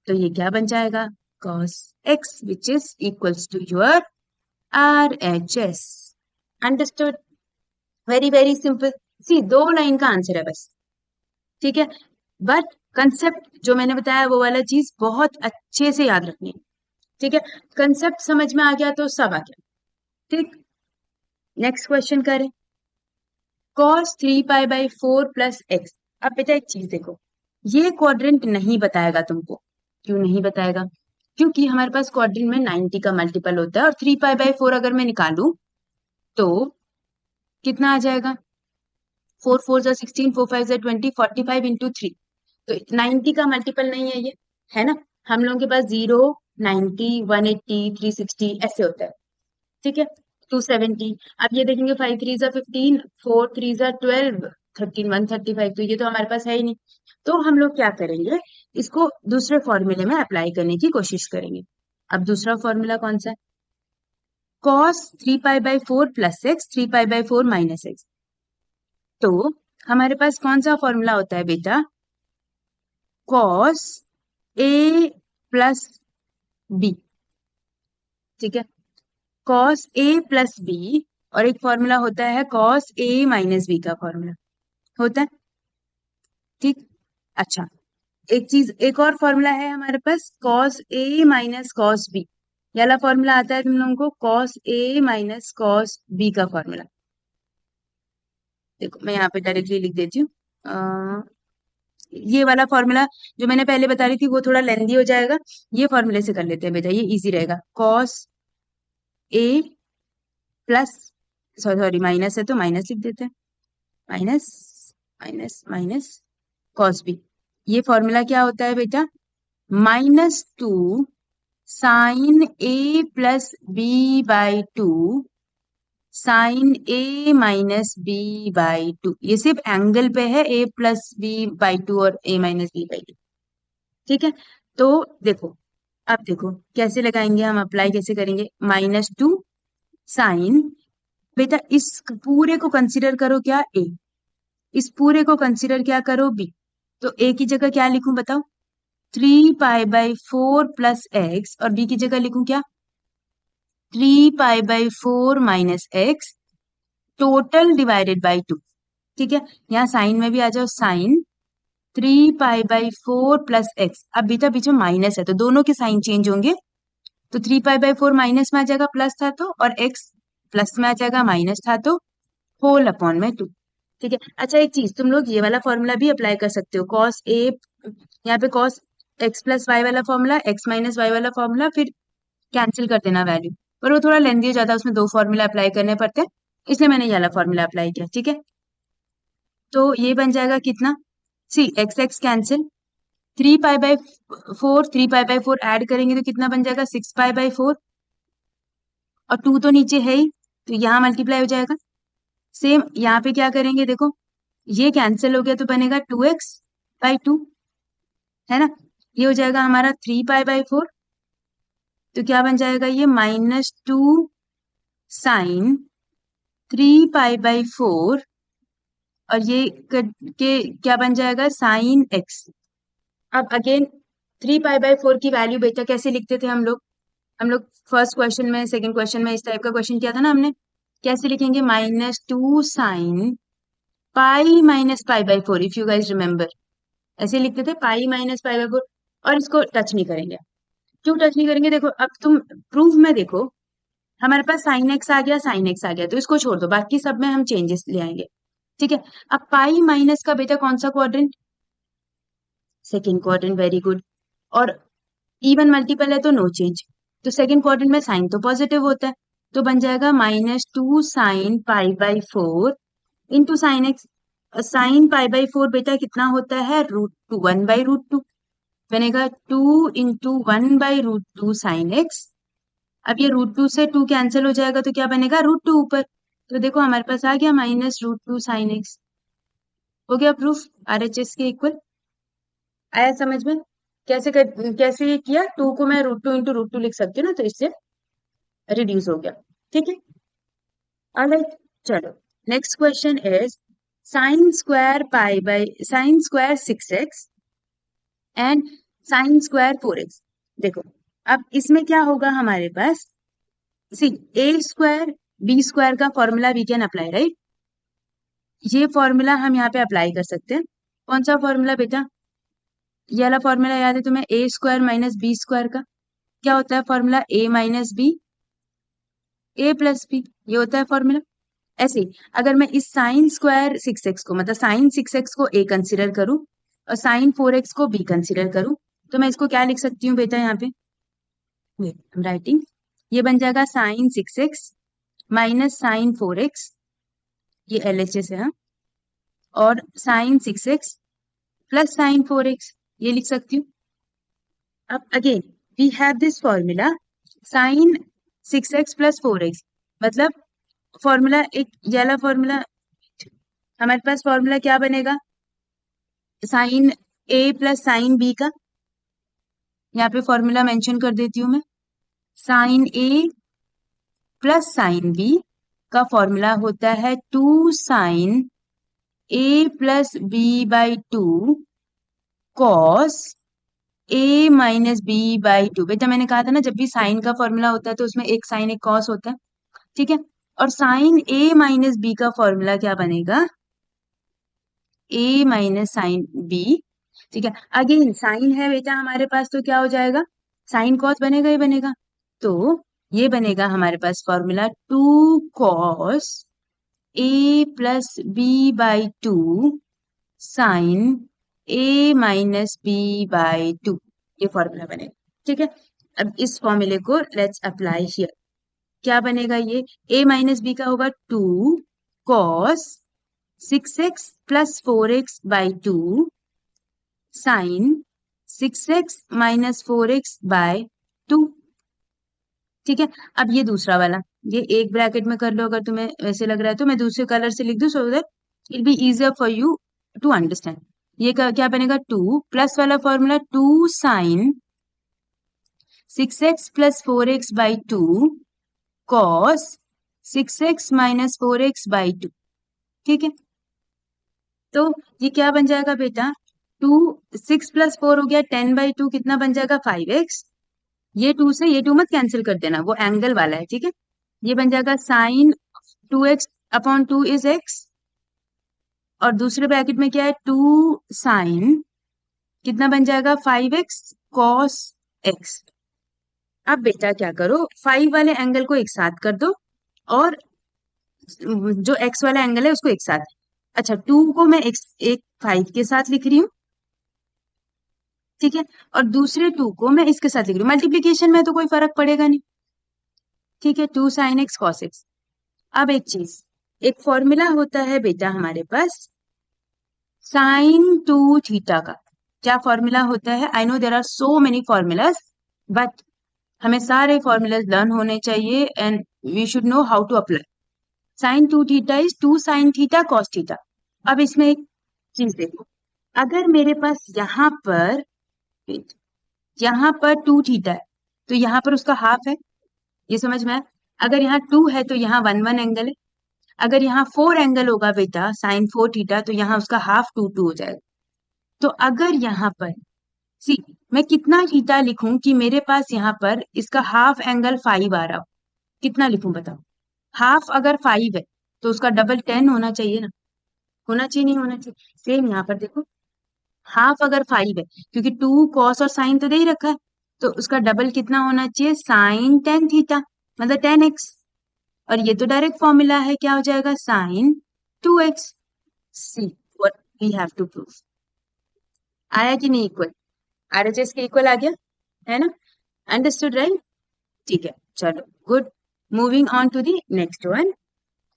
तो ये क्या बन जाएगा, cos x which is equals to your RHS। Understood, very very simple. See 2 line का आंसर है बस। ठीक है, बट कंसेप्ट जो मैंने बताया वो वाला चीज बहुत अच्छे से याद रखनी है। ठीक है, कंसेप्ट समझ में आ गया तो सब आ गया। ठीक, नेक्स्ट क्वेश्चन करें। cos 3π/4 plus x. अब बेटा एक चीज देखो, ये क्वाड्रेंट नहीं बताएगा तुमको। क्यों नहीं बताएगा? क्योंकि हमारे पास क्वाड्रेंट में 90 का मल्टीपल होता है, और 3π/4 अगर मैं निकालू तो कितना आ जाएगा? 4 4 16, 4 5 20, 45 इंटू 3। तो 90 का मल्टीपल नहीं है ये, है ना? हम लोगों के पास 0, 90, 180, 360 ऐसे होता है। ठीक है, 270। अब ये देखेंगे 5 3 15, 4 3 12, 13 135, तो ये तो हमारे पास है ही नहीं। तो हम लोग क्या करेंगे, इसको दूसरे फॉर्मूले में अप्लाई करने की कोशिश करेंगे। अब दूसरा फॉर्मूला कौन सा है? cos 3π/4 plus x, 3π/4 minus x. तो हमारे पास कौन सा फॉर्मूला होता है बेटा? cos a plus b। ठीक है, cos a प्लस b, और एक फॉर्मूला होता है cos a माइनस b का फॉर्मूला होता है। ठीक, अच्छा, एक चीज, एक और फॉर्मूला है हमारे पास cos a minus cos b। ये वाला फॉर्मूला आता है तुम लोगों को cos a minus cos b का फॉर्मूला। देखो मैं यहाँ पे डायरेक्टली लिख देती हूँ। ये वाला फॉर्मूला जो मैंने पहले बता रही थी वो थोड़ा लेंदी हो जाएगा, ये फॉर्मूले से कर लेते हैं बेटा, ये इजी रहेगा। cos a plus, sorry minus है तो माइनस लिख देते हैं, minus minus minus cos b। ये फॉर्मूला क्या होता है बेटा? -2 sin a plus b/2 sin a minus b/2। ये सिर्फ एंगल पे है, a प्लस b/2 और a माइनस b/2। ठीक है, तो देखो, अब देखो कैसे लगाएंगे हम, अप्लाई कैसे करेंगे। -2 साइन, बेटा इस पूरे को कंसिडर करो क्या? a। इस पूरे को कंसिडर क्या करो? b। तो a की जगह क्या लिखूं बताओ? 3π/4 प्लस एक्स, और b की जगह लिखूं क्या? 3π/4 minus x total divided by 2। ठीक है, यहाँ साइन में भी आ जाओ, साइन 3π/4 प्लस एक्स। अब बेटा बीच में माइनस है तो दोनों के साइन चेंज होंगे, तो 3π/4 माइनस में आ जाएगा, प्लस था तो, और एक्स प्लस में आ जाएगा, माइनस था तो, होल अपॉन में 2। ठीक है, अच्छा एक चीज, तुम लोग ये वाला फॉर्मूला भी अप्लाई कर सकते हो, cos a, यहाँ पे cos x प्लस वाई वाला फॉर्मूला, x माइनस वाई वाला फॉर्मूला, फिर कैंसिल कर देना वैल्यू, पर वो थोड़ा लेंदी हो जाता है, उसमें 2 फॉर्मूला अप्लाई करने पड़ते हैं, इसलिए मैंने ये वाला फॉर्मूला अप्लाई किया। ठीक है, तो ये बन जाएगा कितना? सी एक्स एक्स कैंसिल, 3π/4, 3π/4 ऐड करेंगे तो कितना बन जाएगा? 6π/4, और 2 तो नीचे है ही, तो यहाँ मल्टीप्लाई हो जाएगा। सेम यहाँ पे क्या करेंगे, देखो ये कैंसिल हो गया तो बनेगा 2x/2, है ना? ये हो जाएगा हमारा 3π/4, तो क्या बन जाएगा ये? -2 साइन 3π/4, और ये के क्या बन जाएगा? Sign x। अब अगेन 3π/4 की वैल्यू बेटा कैसे लिखते थे हम लोग? हम लोग फर्स्ट क्वेश्चन में, सेकंड क्वेश्चन में इस टाइप का क्वेश्चन किया था ना हमने। कैसे लिखेंगे? -2 sine pi minus π/4, if you guys remember, ऐसे लिखते थे, पाई माइनस π/4। और इसको टच नहीं करेंगे। क्यों टच नहीं करेंगे? देखो अब तुम प्रूफ में देखो, हमारे पास साइन एक्स आ गया, साइन एक्स आ गया, तो इसको छोड़ दो, बाकी सब में हम चेंजेस ले आएंगे। ठीक है, अब पाई माइनस का बेटा कौन सा quadrant? Second quadrant, very good. और इवन मल्टीपल है तो नो चेंज, तो सेकेंड क्वाड्रेंट में साइन तो पॉजिटिव होता है, तो बन जाएगा -2 sine π/4 into sine x. Sine π/4 बेटा कितना होता है? √2, 1/√2 बनेगा, 2 इंटू 1/√2 साइन एक्स। अब ये √2 से 2 कैंसिल हो जाएगा तो क्या बनेगा? √2 ऊपर, तो देखो हमारे पास आ गया -√2 साइन एक्स। हो गया प्रूफ RHS के इक्वल। आया समझ में? कैसे ये किया? 2 को मैं √2 इंटू √2 लिख सकती हूँ ना, तो इससे रिड्यूस हो गया। ठीक है, ऑलराइट, चलो next question is sine square 6x and sine square 4x। देखो अब इसमें क्या होगा हमारे पास? See a square b square का formula we can apply, right? ये फॉर्मूला हम यहाँ पे अप्लाई कर सकते हैं। कौन सा फॉर्मूला बेटा? ये वाला फॉर्मूला याद है तुम्हें? a square minus b square का क्या होता है formula? a minus b, a plus b, ये होता है फॉर्मूला। ऐसे अगर मैं इस साइन स्क्वायर 6x को मतलब साइन 6x को a कंसिडर करूं और साइन 4x को b कंसिडर करूं तो मैं इसको क्या लिख सकती हूँ बेटा यहाँ पे राइटिंग ये बन जाएगा sign 6x minus sign 4x ये LHS है हाँ? और sign 6x plus sign 4x ये लिख सकती हूँ। अब again we have this formula sine 6x plus 4x मतलब फॉर्मूला एक ये वाला फॉर्मूला हमारे पास फॉर्मूला क्या बनेगा sine a plus sine b का यहाँ पे फॉर्मूला मेंशन कर देती हूँ मैं sine a plus sine b का फॉर्मूला होता है 2 sine a plus b by 2 cos a minus b by 2। बेटा मैंने कहा था ना जब भी साइन का फॉर्मूला होता है तो उसमें एक साइन एक कॉस होता है ठीक है। और साइन a माइनस b का फॉर्मूला क्या बनेगा a माइनस साइन b ठीक है। अगेन साइन है बेटा हमारे पास तो क्या हो जाएगा साइन कॉस बनेगा ही बनेगा तो ये बनेगा हमारे पास formula 2 cos a plus b by 2 sine a minus b by 2 ये फॉर्मूला बनेगा ठीक है। अब इस फॉर्मूले को लेट्स अप्लाई हियर क्या बनेगा ये a माइनस b का होगा 2 cos 6x plus 4x by 2 sine 6x minus 4x by 2 ठीक है। अब ये दूसरा वाला ये एक ब्रैकेट में कर लो अगर तुम्हें वैसे लग रहा है तो मैं दूसरे कलर से लिख दूं so that it be easier for you to understand. ये क्या बनेगा 2 प्लस वाला formula 2 sine 6x plus 4x by 2 cos 6x minus 4x by 2 ठीक है। तो ये क्या बन जाएगा बेटा 2 6 प्लस 4 हो गया 10 बाई 2 कितना बन जाएगा 5x ये 2 से ये 2 मत कैंसिल कर देना वो एंगल वाला है ठीक है। ये बन जाएगा sine 2x upon 2 is x और दूसरे ब्रैकेट में क्या है 2 साइन कितना बन जाएगा 5x कॉस x। अब बेटा क्या करो 5 वाले एंगल को एक साथ कर दो और जो x वाला एंगल है उसको एक साथ अच्छा 2 को मैं एक 5 के साथ लिख रही हूँ ठीक है और दूसरे 2 को मैं इसके साथ लिख रही हूँ मल्टीप्लीकेशन में तो कोई फर्क पड़ेगा नहीं ठीक है 2 साइन एक्स कॉस एक्स। अब एक चीज एक फॉर्मूला होता है बेटा हमारे पास साइन 2 थीटा का क्या फॉर्मूला होता है I know there are so many formulas but हमें सारे फॉर्मूलाज लर्न होने चाहिए and we should know how to apply sine 2 theta is 2 sine theta cos theta. अब इसमें एक चीज देखो अगर मेरे पास यहाँ पर 2 थीटा है तो यहाँ पर उसका हाफ है ये समझ में आया। अगर यहाँ 2 है तो यहाँ 1 एंगल है अगर यहाँ 4 एंगल होगा बेटा साइन 4 थीटा तो यहाँ उसका हाफ 2 हो जाएगा। तो अगर यहाँ पर सी मैं कितना थीटा लिखूं कि मेरे पास यहाँ पर इसका हाफ एंगल 5 आ रहा हो कितना लिखूं बताओ हाफ अगर 5 है तो उसका डबल 10 होना चाहिए ना होना चाहिए नहीं होना चाहिए सेम यहाँ पर देखो हाफ अगर 5 है क्योंकि 2 कॉस और साइन तो दे ही रखा है तो उसका डबल कितना होना चाहिए साइन 10 थीटा मतलब 10x और ये तो डायरेक्ट फॉर्मूला है क्या हो जाएगा sine 2x। See what we have to prove आया कि नहीं इक्वल RHS के इक्वल आ गया है ना अंडरस्टूड राइट ठीक है चलो good moving on to the next one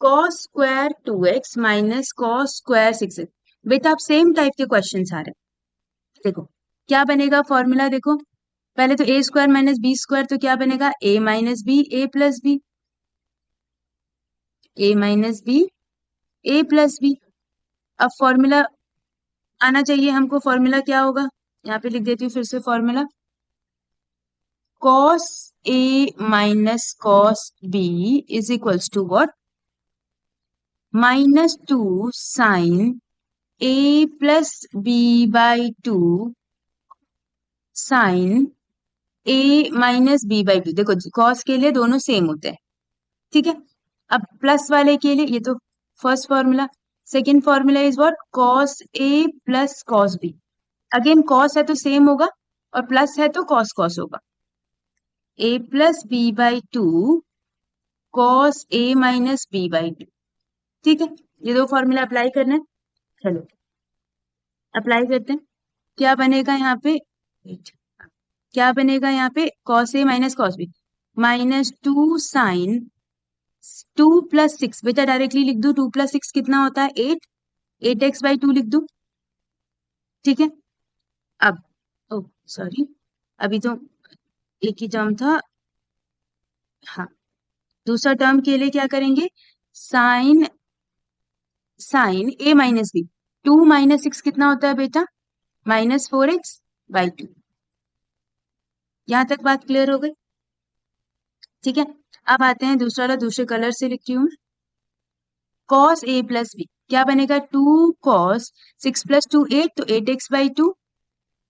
cos square 2x minus cos square 6x। बेटा आप सेम टाइप के क्वेश्चन आ रहे हैं देखो क्या बनेगा फॉर्मूला देखो पहले तो a square minus b square तो क्या बनेगा a minus b a plus b a minus b a plus b. अब फॉर्मूला आना चाहिए हमको फॉर्मूला क्या होगा यहाँ पे लिख देती हूँ फिर से formula cos a minus cos b is equals to what minus 2 sine a plus b by 2 sine a minus b by 2 देखो cos के लिए दोनों सेम होते हैं ठीक है। अब प्लस वाले के लिए ये तो first formula second formula is what cos a plus cos b again cos है तो सेम होगा और प्लस है तो cos होगा a plus b by 2 cos a minus b by 2 ठीक है, ये दो फॉर्मूला अप्लाई करना है। चलो अप्लाई करते हैं। क्या बनेगा यहाँ पे, क्या बनेगा यहाँ पे, cos A minus cos B, -2 sin 2 + 6, बेटा डायरेक्टली लिख दू, 2 + 6 कितना होता है 8, 8x/2 लिख दू। ठीक है, अब ओ सॉरी, अभी तो एक ही टर्म था। हाँ, दूसरा टर्म के लिए क्या करेंगे, साइन साइन ए माइनस बी, 2 - 6 कितना होता है बेटा, -4x/2। यहां तक बात क्लियर हो गई। ठीक है, अब आते हैं दूसरा वाला, दूसरे कलर से लिखती हूँ मैं। cos a + b क्या बनेगा, 2 cos 6 + 2 8, तो 8x/2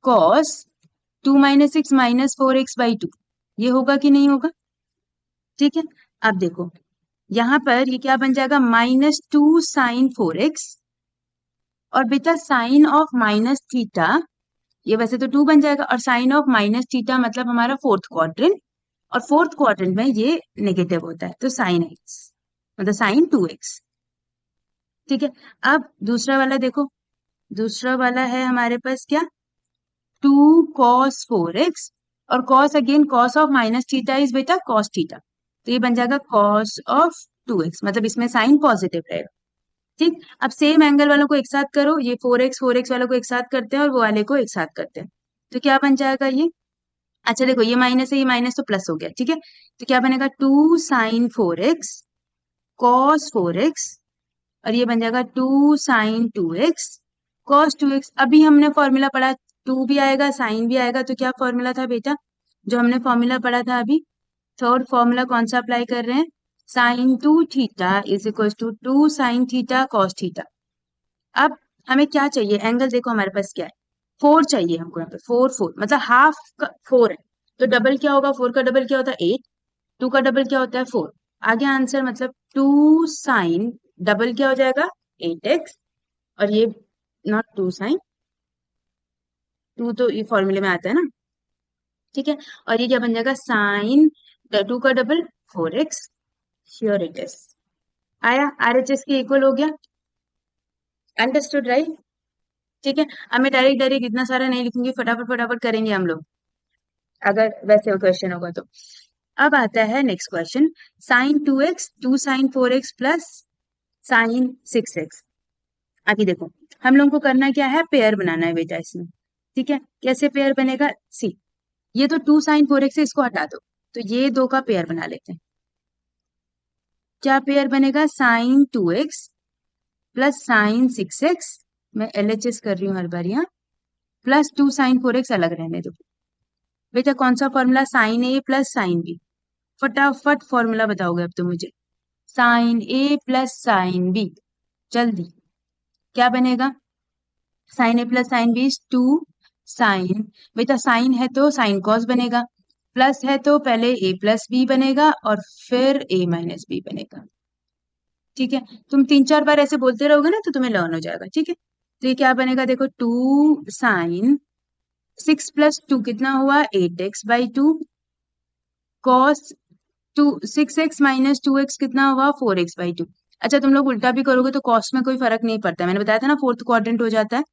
cos 2 - 6 -4x/2, ये होगा कि नहीं होगा। ठीक है, अब देखो यहां पर ये क्या बन जाएगा, -2 sin 4x, और बेटा साइन ऑफ माइनस थीटा, ये वैसे तो 2 बन जाएगा, और साइन ऑफ माइनस थीटा मतलब हमारा फोर्थ क्वाड्रेंट, और फोर्थ क्वाड्रेंट में ये नेगेटिव होता है, तो साइन x मतलब साइन 2x। ठीक है, अब दूसरा वाला देखो, दूसरा वाला है हमारे पास क्या, 2 cos 4x, और cos again cos of minus theta is बेटा cos थीटा, तो ये बन जाएगा cos ऑफ 2x, मतलब इसमें साइन पॉजिटिव रहेगा। ठीक, अब सेम एंगल वालों को एक साथ करो, ये 4x वालों को एक साथ करते हैं और वो वाले को एक साथ करते हैं, तो क्या बन जाएगा ये, अच्छा देखो ये माइनस है, ये माइनस तो प्लस हो गया। ठीक है, तो क्या बनेगा, 2 sin 4x cos 4x, और ये बन जाएगा 2 sin 2x cos 2x। अभी हमने फॉर्मूला पढ़ा, 2 भी आएगा साइन भी आएगा, तो क्या फॉर्मूला था बेटा, जो हमने फॉर्मूला पढ़ा था अभी, थर्ड फॉर्मूला कौन सा अप्लाई कर रहे हैं, sin 2 theta is equal to 2 sin theta cos theta. अब हमें क्या चाहिए, एंगल देखो हमारे पास क्या है, 4 चाहिए हमको, यहाँ पे 4 मतलब हाफ का 4 है, तो डबल क्या होगा, 4 का डबल क्या होता है 8, 2 का डबल क्या होता है 4, आ गया आंसर, मतलब 2 साइन डबल क्या हो जाएगा 8x, और ये नॉट 2 साइन, 2 तो ये फॉर्मूले में आता है ना। ठीक है, और ये क्या बन जाएगा, साइन 2 का double 4x, sure it is, आया, RHS के इक्वल हो गया, अंडरस्टूड राइट। ठीक है, अब मैं डायरेक्ट डायरेक्ट इतना सारा नहीं लिखूंगी, फटाफट फटाफट करेंगे हम लोग, अगर वैसे क्वेश्चन होगा तो। अब आता है next question, sine 2x 2 sine 4x plus sine 6x। अभी देखो हम लोग को करना क्या है, पेयर बनाना है बेटा इसमें। ठीक है, कैसे पेयर बनेगा, सी ये तो 2 साइन 4x है, इसको हटा दो, तो ये दो का पेयर बना लेते हैं। क्या पेयर बनेगा, sign 2x plus sine 6x, मैं LHS कर रही हूँ हर बार यहाँ, प्लस 2 साइन 4x अलग रहने दो। बेटा कौन सा formula, sign a plus sine B, फटाफट फॉर्मूला बताओगे अब तो मुझे, sign a plus sine B, जल्दी क्या बनेगा, sign a plus sine b 2 sign, बेटा साइन है तो साइन कॉस बनेगा, प्लस है तो पहले ए प्लस बी बनेगा और फिर ए माइनस बी बनेगा। ठीक है, तुम 3-4 बार ऐसे बोलते रहोगे ना तो तुम्हें लर्न हो जाएगा। ठीक है, तो ये क्या बनेगा, देखो 2 साइन 6 + 2 कितना हुआ 8x/2 कॉस 6x - 2x कितना हुआ 4x/2। अच्छा तुम लोग उल्टा भी करोगे तो कॉस्ट में कोई फर्क नहीं पड़ता, मैंने बताया था ना फोर्थ क्वाड्रेंट हो जाता है,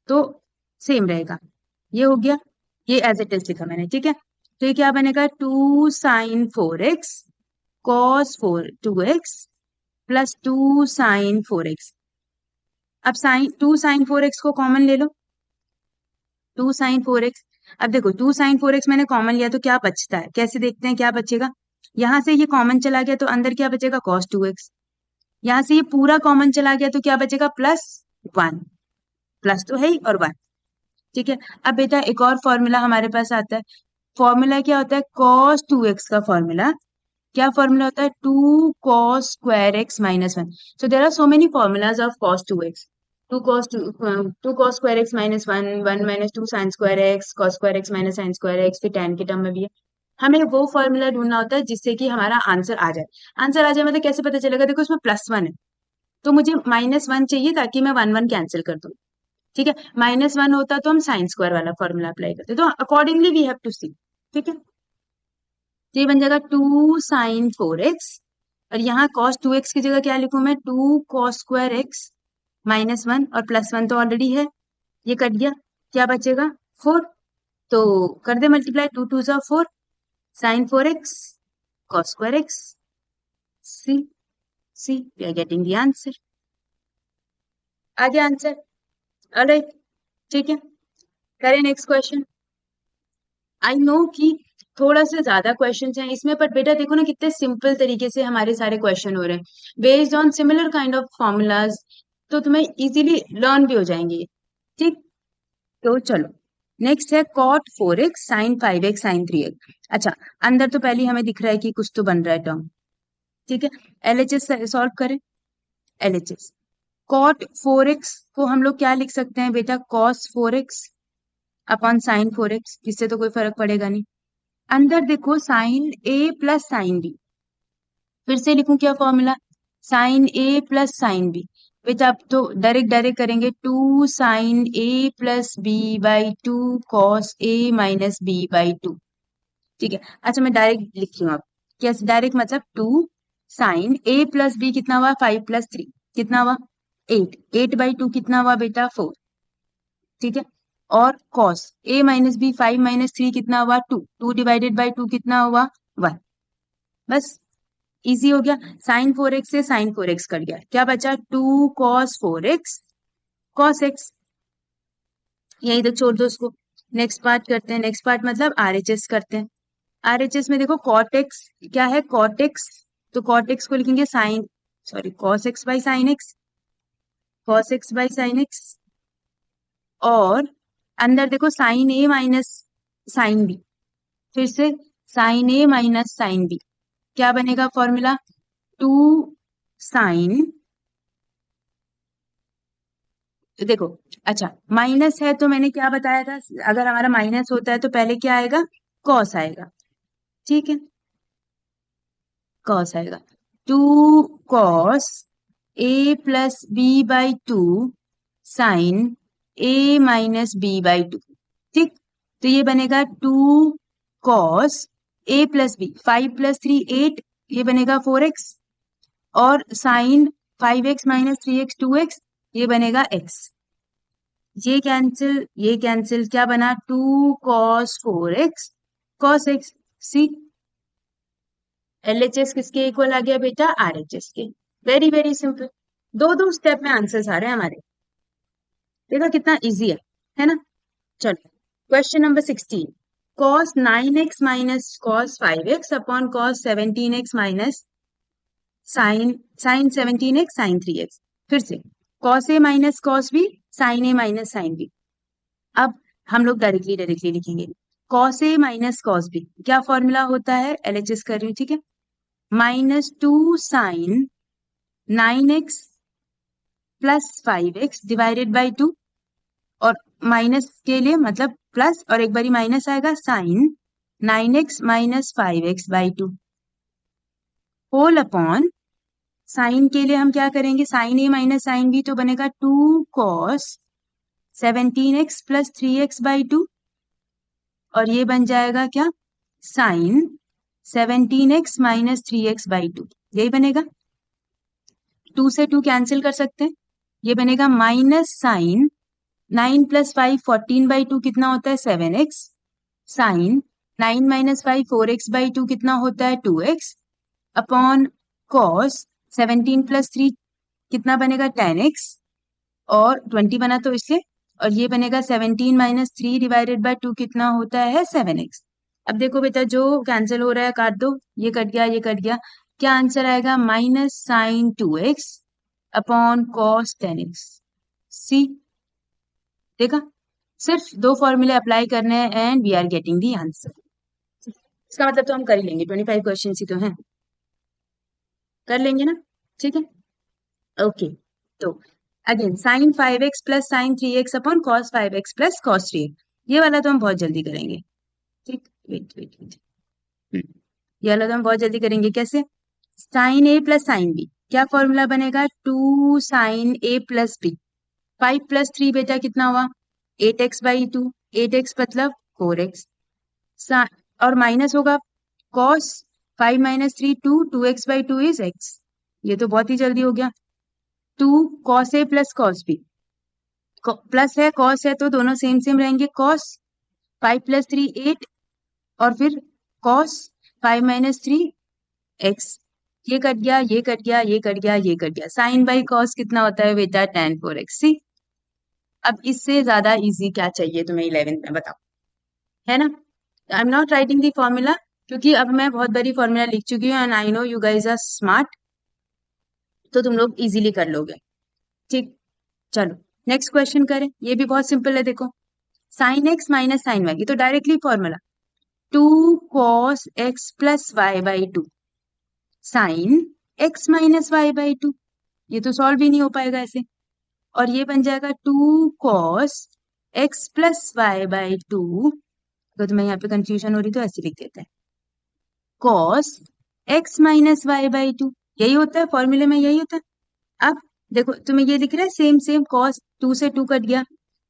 तो सेम रहेगा। ये हो गया, ये एज इट इज लिखा मैंने। ठीक है, तो ये क्या बनेगा, 2 sin 4x cos 2x plus 2 sin 4x। अब साइन 2 sin 4x को कॉमन ले लो, 2 sin 4x। अब देखो 2 sin 4x मैंने कॉमन लिया तो क्या बचता है, कैसे देखते हैं क्या बचेगा, यहां से ये कॉमन चला गया तो अंदर क्या बचेगा cos 2x, यहां से ये पूरा कॉमन चला गया तो क्या बचेगा +1, प्लस तो है ही और 1। ठीक है, अब बेटा एक और फॉर्मूला हमारे पास आता है, फॉर्मूला क्या होता है, cos 2x का फॉर्मूला, क्या फॉर्मूला होता है, 2 cos square x - 1। So there are so many formulas of cos 2x, 2 cos square x - 1, 1 - 2 sin square x, cos square x - sin square x, फिर tan के टर्म में भी है। हमें वो फॉर्मूला ढूंढना होता है जिससे कि हमारा आंसर आ जाए। आंसर आ जाए मतलब कैसे पता चलेगा, देखो इसमें +1 है तो मुझे -1 चाहिए ताकि मैं 1 1 कैंसिल कर दूं। ठीक है, -1 होता तो हम साइन स्क्वायर वाला फॉर्मूला अप्लाई करते, तो अकॉर्डिंगली वी हैव टू सी। ठीक है, तो ये बन जाएगा 2 sin 4x, और यहाँ cos 2x की जगह क्या लिखूं मैं, 2 cos स्क्वायर x -1 और +1 तो ऑलरेडी है, ये कट गया, क्या बचेगा 4, तो कर दे मल्टीप्लाई, 2 2 जा 4 sin 4x cos square x, see we are getting the answer, आ गया आंसर। ऑलराइट, ठीक है, करें नेक्स्ट क्वेश्चन। आई नो कि थोड़ा सा ज्यादा क्वेश्चंस हैं इसमें, पर बेटा देखो ना कितने सिंपल तरीके से हमारे सारे क्वेश्चन हो रहे हैं based on similar kind of formulas, तो तुम्हें इजीली लर्न भी हो जाएंगे, ठीक। तो चलो नेक्स्ट है cot 4x sin 5x sin 3x। अच्छा, अंदर तो पहले हमें दिख रहा है कि कुछ तो बन रहा है टर्म, ठीक है। एलएचएस सॉल्व करें, एलएचएस cot 4x को हम लोग क्या लिख सकते हैं बेटा, cos 4x upon sin 4x, इससे तो कोई फर्क पड़ेगा नहीं। अंदर देखो sin a plus sin b, फिर से लिखूं क्या formula, sin a plus sin b, बेटा अब तो डायरेक्ट डायरेक्ट करेंगे, 2 sin a plus b by 2 cos a minus b by 2, ठीक है। अच्छा मैं डायरेक्ट लिख रही हूँ अब, कैसे डायरेक्ट, मतलब 2 sin a प्लस b कितना हुआ, 5 प्लस 3 कितना हुआ 8, 8 बाई 2 कितना हुआ बेटा 4, ठीक है। और cos a minus b 5 minus 3 कितना हुआ 2, 2 डिवाइडेड बाई 2 कितना हुआ 1, बस इजी हो गया। sin 4x से sin 4x कट गया, क्या बचा 2 cos 4x cos x, यही तो छोड़ दो उसको। नेक्स्ट पार्ट करते हैं, नेक्स्ट पार्ट मतलब आरएचएस करते हैं। आरएचएस में देखो cot x क्या है, cot x, तो cot x को लिखेंगे sin, sorry cos x by sin x, cos x by sin x, और अंदर देखो sin a minus sin b, फिर से sin a minus sin b, क्या बनेगा फॉर्मूला, 2 sin, देखो अच्छा माइनस है तो मैंने क्या बताया था, अगर हमारा माइनस होता है तो पहले क्या आएगा, कॉस आएगा, ठीक है, कॉस आएगा, 2 cos a plus b by 2 sine a minus b by 2, ठीक। तो ये बनेगा 2 cos a plus b, 5 plus 3 8, ये बनेगा 4x, और sign 5x minus 3x 2x, ये बनेगा x, ये कैंसिल क्या बना, 2 cos 4x cos x, सी एलएचएस किसके इक्वल आ गया बेटा, आरएचएस के, वेरी वेरी सिंपल, दो दो स्टेप में आंसर्स आ रहे हैं हमारे, देखो कितना इजी है ना। चलो question number 16, cos 9x minus cos 5x upon cos 17x minus sine 17x sin 3x, फिर से cos a minus cos b sin a minus sin b, अब हम लोग डायरेक्टली डायरेक्टली लिखेंगे, cos a minus cos b क्या formula होता है, LHS कर रही हूँ, ठीक है, -2 sin 9x plus 5x divided by 2, और माइनस के लिए मतलब प्लस, और एक बारी माइनस आएगा, sine 9x minus 5x by 2 whole upon, sine के लिए हम क्या करेंगे, sine a minus sine b, तो बनेगा 2 cos 17x plus 3x by 2, और ये बन जाएगा क्या, sign 17x minus 3x by 2, यही बनेगा, 2 से 2 कैंसिल कर सकते हैं, ये बनेगा माइनस साइन 9 प्लस 5 14 बाई 2 कितना होता है 7x, sign 9 minus 5 4x by 2 कितना होता है 2x, अपॉन cos 17 प्लस 3 कितना बनेगा 10x, और 20 बना तो इसलिए, और ये बनेगा 17 माइनस 3 डिवाइडेड बाई 2 कितना होता है 7x। अब देखो बेटा जो कैंसिल हो रहा है काट दो, ये कट गया ये कट गया, क्या आंसर आएगा, minus sine 2x upon cos 10x, see देखा, सिर्फ दो फॉर्मूले अप्लाई करने हैं and we are getting the answer, इसका मतलब तो हम कर ही लेंगे, 25 क्वेश्चन ही तो हैं, कर लेंगे ना, ठीक है, ओके। तो again sine 5x plus sign 3x upon cos 5x plus cos 3x, ये वाला तो हम बहुत जल्दी करेंगे, ठीक, वेट वेट वेट, ये वाला तो हम बहुत जल्दी करेंगे, कैसे, sine a plus sine b, क्या फॉर्मूला बनेगा, 2 sine a plus b, 5 plus 3 बेटा कितना हुआ 8x बाई 2, 8x मतलब 4x, और माइनस होगा cos 5 minus 3 2, 2x by 2 is x। ये तो बहुत ही जल्दी हो गया। 2 cos a plus cos b, plus है cos है तो दोनों सेम सेम रहेंगे। cos 5 प्लस 3 8, और फिर cos 5 माइनस 3 x। ये कट गया, ये कट गया, ये कट गया, ये कट गया। साइन बाई कॉस कितना होता है बेटा? tan 4x। सी, अब इससे ज्यादा इजी क्या चाहिए तुम्हें 11th में, बताओ, है ना? I am not writing the formula, क्योंकि अब मैं बहुत बड़ी फॉर्मूला लिख चुकी हूँ and I know you guys are smart, तो तुम लोग इजीली कर लोगे। ठीक, चलो नेक्स्ट क्वेश्चन करें। ये भी बहुत सिंपल है, देखो, sine x minus sine y, ये तो directly formula 2 cos x plus y by 2 sine x minus y by 2। ये तो सॉल्व भी नहीं हो पाएगा ऐसे, और ये बन जाएगा 2 cos x plus y by 2। अगर तुम्हें यहाँ पे कंफ्यूजन हो रही तो ऐसे लिख देते हैं, cos x minus y by 2। यही होता है फॉर्मूले में, यही होता है। अब देखो तुम्हें ये दिख रहा है, सेम सेम, cos 2 से 2 कट गया,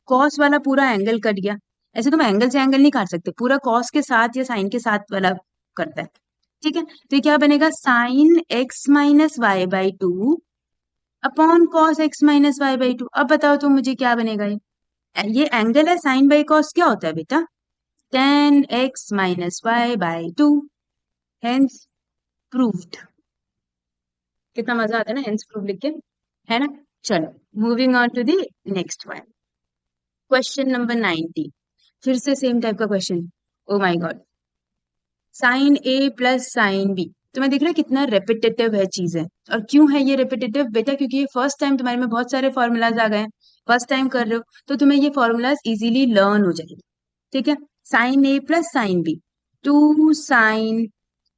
cos वाला पूरा एंगल कट गया। ऐसे तुम एंगल से एंगल नहीं काट सकते, पूरा cos के साथ या साइन के साथ वाला करता है। ठीक है, तो ये क्या बनेगा? Sine x minus y by 2 upon cos x minus y by 2। अब बताओ तो मुझे क्या बनेगा? ये एंगल है, साइन बाई cos क्या होता है बेटा? tan x minus y by 2, hence proved. कितना मजा आता है ना हेंस प्रूव लिख के, है ना? चलो moving on to the next one, question number 90। फिर से सेम टाइप का question, oh my god. Sine a plus sine B, तुम्हें दिख रहा है कितना रेपिटेटिव है चीजें। और क्यों है ये रेपिटेटिव बेटा? क्योंकि ये फर्स्ट टाइम तुम्हारे में बहुत सारे फॉर्मूलाज आ गए हैं, फर्स्ट टाइम कर रहे हो, तो तुम्हें ये फॉर्मूलाज इजीली लर्न हो जाएंगे। ठीक है, sine a plus sine b, 2 sine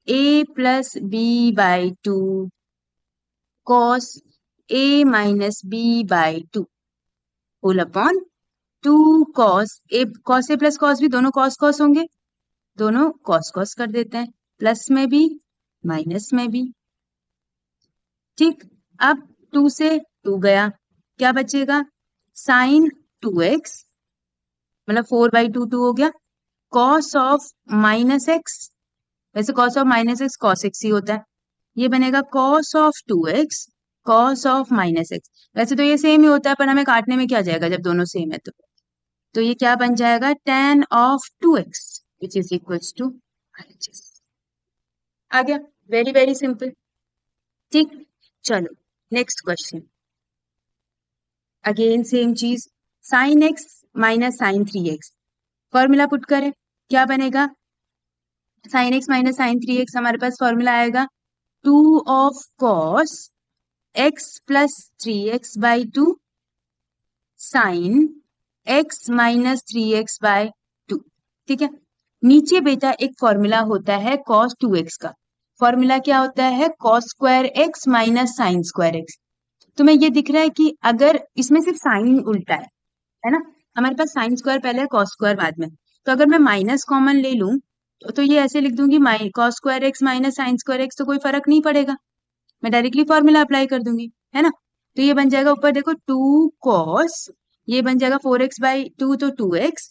a plus b by 2 cos a minus b by 2 whole upon 2 cos a plus cos b, दोनों cos cos होंगे, दोनों cos cos कर देते हैं, प्लस में भी माइनस में भी। ठीक, अब 2 से 2 गया, क्या बचेगा? साइन 2x, मतलब 4 बाई 2 2 हो गया, cos ऑफ माइनस एक्स, वैसे cos of minus x cos x ही होता है, ये बनेगा cos of 2x cos of minus x. वैसे तो ये सेम ही होता है, पर हमें काटने में क्या जाएगा जब दोनों सेम है तो ये क्या बन जाएगा? tan of 2x which is equals to RHS। आ गया, वेरी वेरी सिंपल। ठीक, चलो नेक्स्ट क्वेश्चन, अगेन सेम चीज, sine x minus sine 3x, formula put करें, क्या बनेगा? Sign x minus sine 3x, हमारे पास फॉर्मूला आएगा 2 of cos x plus 3x by 2 sine x minus 3x by 2। ठीक है, नीचे बेटा एक फॉर्मूला होता है cos 2x का, फॉर्मूला क्या होता है? cos square x minus sign square x। तुम्हें ये दिख रहा है कि अगर इसमें सिर्फ साइन उल्टा है ना, हमारे पास साइन स्क्वायर पहले है cos स्क्वायर बाद में, तो अगर मैं माइनस कॉमन ले लूं तो ये ऐसे लिख दूंगी cos square x minus sign square x, तो कोई फर्क नहीं पड़ेगा, मैं डायरेक्टली फॉर्मूला अप्लाई कर दूंगी, है ना? तो ये बन जाएगा, ऊपर देखो 2 cos, ये बन जाएगा 4x बाई 2 तो 2x,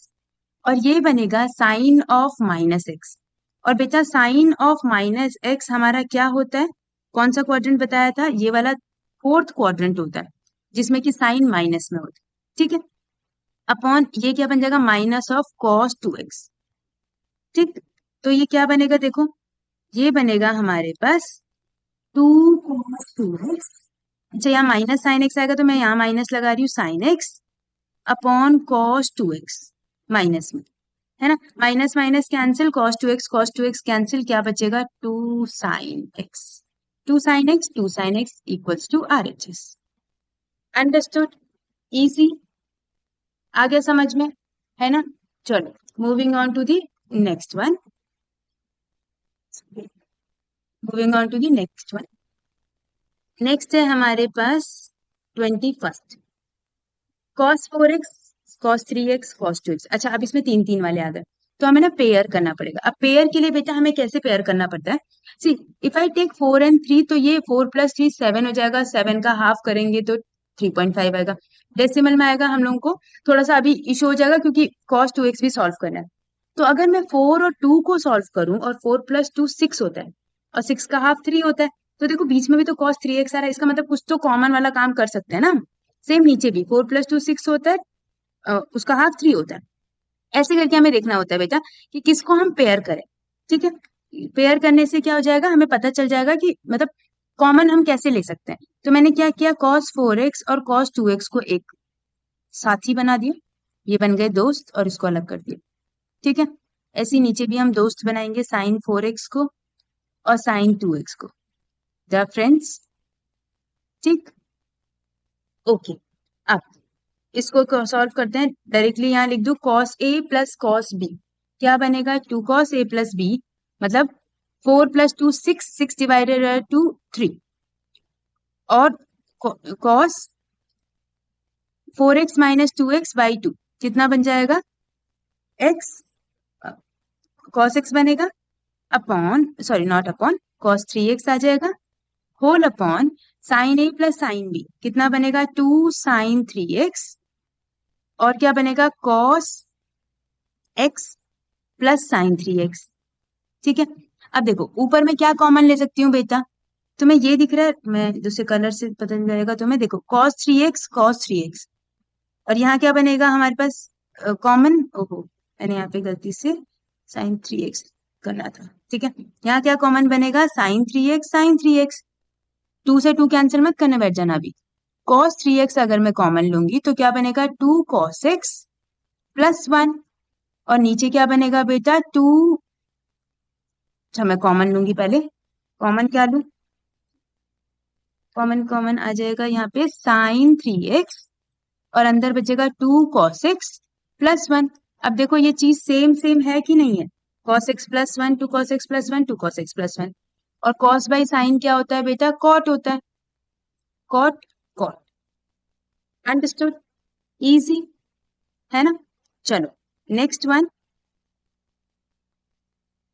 और ये बनेगा साइन ऑफ माइनस एक्स। और बेटा साइन ऑफ माइनस एक्स हमारा क्या होता है? कौन सा क्वाड्रेंट बताया था? ये वाला फोर्थ क्वाड्रेंट होता है, जिसमें कि साइन माइनस में होता है। ठीक है, अपॉन ये क्या बन जाएगा? Minus of cos 2x। ठीक, तो ये क्या बनेगा? देखो ये बनेगा हमारे पास 2 cos 2x। अच्छा, यहाँ माइनस साइन एक्स आएगा तो मैं यहाँ माइनस लगा रही हूँ sine x upon cos 2x minus में, है ना? Minus minus cancel, cos 2x cancel, क्या बचेगा? 2 sine x, 2 sine x, 2 sine x equals to RHS। Understood? Easy, आ गया समझ में, है ना? चलो moving on to the next one, moving on to the next one. Next है हमारे पास 21st, cos 4x cos 3x cos 2x। अच्छा, अब इसमें 3 3 वाले आ गए, तो हमें ना पेयर करना पड़ेगा। अब पेयर के लिए बेटा हमें कैसे पेयर करना पड़ता है? सी, इफ आई टेक 4 and 3, तो ये 4 प्लस 3 7 हो जाएगा, 7 का हाफ करेंगे तो 3.5 आएगा, डेसिमल में आएगा हम लोगों को, थोड़ा सा अभी इशू हो जाएगा क्योंकि cos 2x भी सॉल्व करना है। तो अगर मैं 4 और 2 को सॉल्व करूं, और 4 प्लस 2 6 होता है, और 6 का हाफ 3 होता है। तो देखो बीच में भी तो cos 3x आ रहा है, इसका मतलब कुछ तो कॉमन वाला काम कर सकते हैं ना। सेम नीचे भी 4 + 2 6 होता है, उसका हाफ 3 होता है। ऐसे करके हमें देखना होता है बेटा कि किसको हम पेयर करें। ठीक है, पेयर करने से क्या हो जाएगा, हमें पता चल जाएगा कि मतलब कॉमन हम कैसे ले सकते हैं। तो मैंने क्या किया, cos 4x और cos 2x को एक साथी बना दिया, ये बन गए दोस्त, और इसको अलग कर दिया। ठीक है, ऐसे ही नीचे भी हम दोस्त बनाएंगे sin 4x को और sin 2x को, द फ्रेंड्स। ठीक, ओके। अब इसको सॉल्व करते हैं, डायरेक्टली यहाँ लिख दो cos a plus cos b, क्या बनेगा 2 cos a प्लस b, मतलब 4 + 2 6, 6 डिवाइडेड 2 3, और cos 4x - 2x by 2 कितना बन जाएगा, x, cos x बनेगा, upon, sorry not upon, cos 3x आ जाएगा, whole upon sin a plus sin b कितना बनेगा 2 sin 3x, और क्या बनेगा cos x plus sin 3x। ठीक है, अब देखो ऊपर में क्या कॉमन ले सकती हूँ बेटा, तुम्हें ये दिख रहा है, मैं दूसरे कलर से पता नहीं लगेगा तुम्हें, देखो cos 3x, और यहाँ क्या बनेगा हमारे पास कॉमन, ओहो मैंने यहाँ पे गलती से sin 3x करना था। ठीक है, यहाँ क्या कॉमन बनेगा sin 3x, 2 से 2 कैंसिल मत करने बैठ जाना अभी। cos 3x अगर मैं कॉमन लूंगी तो क्या बनेगा 2 cos x प्लस 1, और नीचे क्या बनेगा बेटा 2, अच्छा मैं कॉमन लूंगी पहले, कॉमन क्या लूं, कॉमन कॉमन आ जाएगा यहाँ पे sin 3x, और अंदर बचेगा 2 cos x प्लस 1। अब देखो ये चीज सेम सेम है कि नहीं है, cos x plus 1, 2 cos x plus 1, 2 cos x plus 1, और cos बाई साइन क्या होता है बेटा, cot होता है, cot cot, अंडरस्टूड, इजी है ना। चलो next one,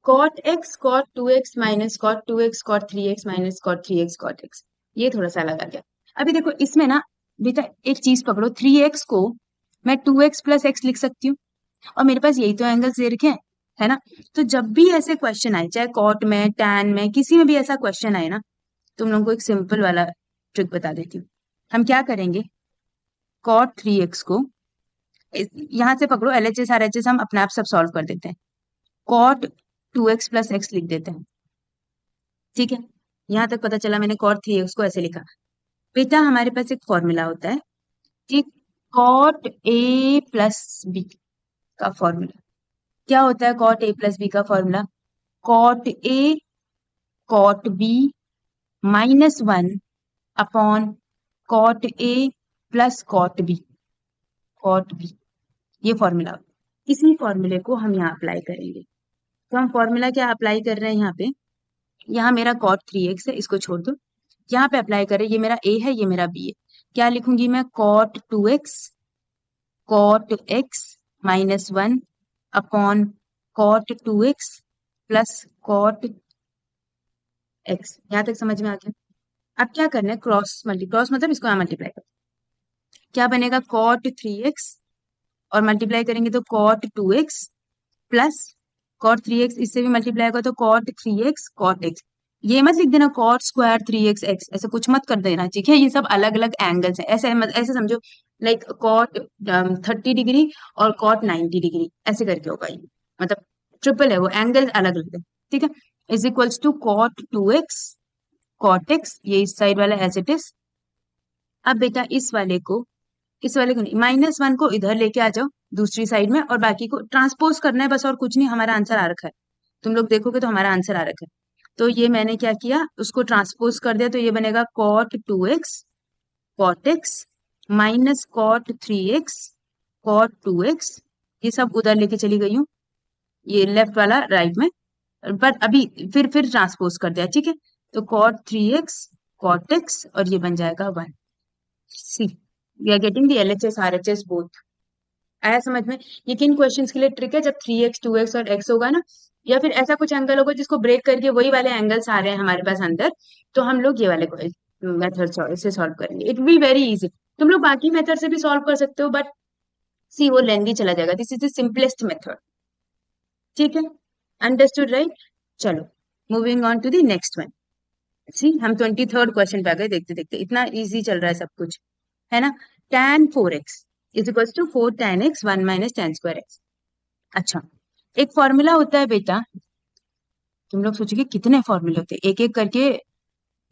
cot x cot 2x minus cot 2x cot 3x minus cot 3x cot x, ये थोड़ा सा अलग आ गया। अभी देखो इसमें ना बेटा एक चीज पकड़ो, 3x को मैं 2x प्लस x लिख सकती हूँ, और मेरे पास यही तो एंगल्स दे रखे हैं, है ना। तो जब भी ऐसे क्वेश्चन आए, चाहे कॉट में टैन में किसी में भी ऐसा क्वेश्चन आए ना, तुम लोगों को एक सिंपल वाला ट्रिक बता देती हूँ। हम क्या करेंगे, cot 3x को यहाँ से पकड़ो, LHS RHS हम अपने आप सब सॉल्व कर देते हैं, cot 2x प्लस x लिख देते हैं। ठीक है, यहाँ तक पता चला, मैंने cot 3x को ऐसे लिखा। बेटा हमारे पास एक फॉर्मूला होता है कि cot a प्लस b का फॉर्मूला क्या होता है, cot a प्लस b का formula cot a cot b minus 1 upon cot a plus cot b, cot b, ये फॉर्मूला। इसी फॉर्मूले को हम यहाँ अप्लाई करेंगे। तो हम फॉर्मूला क्या अप्लाई कर रहे हैं यहाँ पे, यहाँ मेरा cot 3x है, इसको छोड़ दो, यहाँ पे अप्लाई करें, ये मेरा a है, ये मेरा b है, क्या लिखूंगी मैं, cot 2x cot x minus 1 upon cot 2x plus cot x। यहाँ तक समझ में आ गया। अब क्या करना है, क्रॉस मतलब इसको यहाँ मल्टीप्लाई कर, क्या बनेगा cot 3x, और मल्टीप्लाई करेंगे तो cot 2x plus cot 3x, इससे भी मल्टीप्लाई होगा तो cot 3x cot x। ये मत लिख देना cot स्क्वायर 3x x, ऐसे कुछ मत कर देना, ठीक है। ये सब अलग अलग एंगल्स है, ऐसे समझो, लाइक cot 30 डिग्री और cot 90 डिग्री, ऐसे करके होगा ये, मतलब ट्रिपल है वो, एंगल अलग अलग है। ठीक है, is equals to cot 2x cot x, ये इस साइड वाला एज इट इज। अब बेटा इस वाले को नहीं, -1 को इधर लेके आ जाओ दूसरी साइड में, और बाकी को ट्रांसपोज करना है बस, और कुछ नहीं, हमारा आंसर आ रखा है, तुम लोग देखोगे तो हमारा आंसर आ रखा है। तो ये मैंने क्या किया, उसको ट्रांसपोज कर दिया, तो ये बनेगा cot 2x cot x minus cot 3x cot 2x, ये सब उधर लेके चली गई हूँ, ये लेफ्ट वाला राइट में, बट अभी फिर ट्रांसपोज कर दिया। ठीक है, तो cot 3x cot x, और ये बन जाएगा 1। See, we are getting the LHS RHS both. आया समझ में। ये किन क्वेश्चंस के लिए ट्रिक है, जब 3x 2x और x होगा ना, या फिर ऐसा कुछ एंगल होगा जिसको ब्रेक करके वही वाले एंगल्स आ रहे हैं हमारे पास अंदर, तो हम लोग ये वाले मेथड से सॉल्व करेंगे, it will be very easy. तुम लोग बाकी मेथड से भी सॉल्व कर सकते हो, बट सी वो लेंदी चला जाएगा, this is the simplest method. ठीक है, अंडरस्टूड राइट। चलो moving on to the next one. See हम 23rd क्वेश्चन पे आ गए, देखते देखते, इतना इजी चल रहा है सब कुछ, है ना। tan 4x is equal to 4 tan x 1 minus tan square x। अच्छा, एक फॉर्मूला होता है बेटा, तुम लोग सोचोगे कितने फॉर्मूले होते हैं, एक एक करके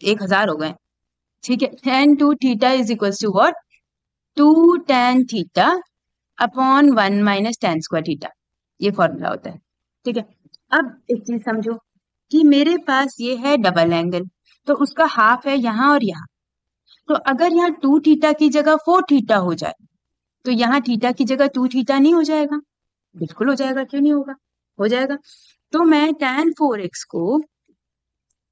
1000 हो गए। ठीक है, tan 2 theta is equal to what, 2 tan theta upon 1 minus tan square theta, ये फॉर्मूला होता है। ठीक है, अब एक चीज समझो कि मेरे पास ये है डबल एंगल, तो उसका हाफ है यहाँ और यहाँ। तो अगर यहाँ 2 थीटा की जगह 4 थीटा हो जाए, तो यहाँ थीटा की जगह 2 थीटा नहीं हो जाएगा? बिल्कुल हो जाएगा, क्यों नहीं होगा, हो जाएगा। तो मैं tan 4x को,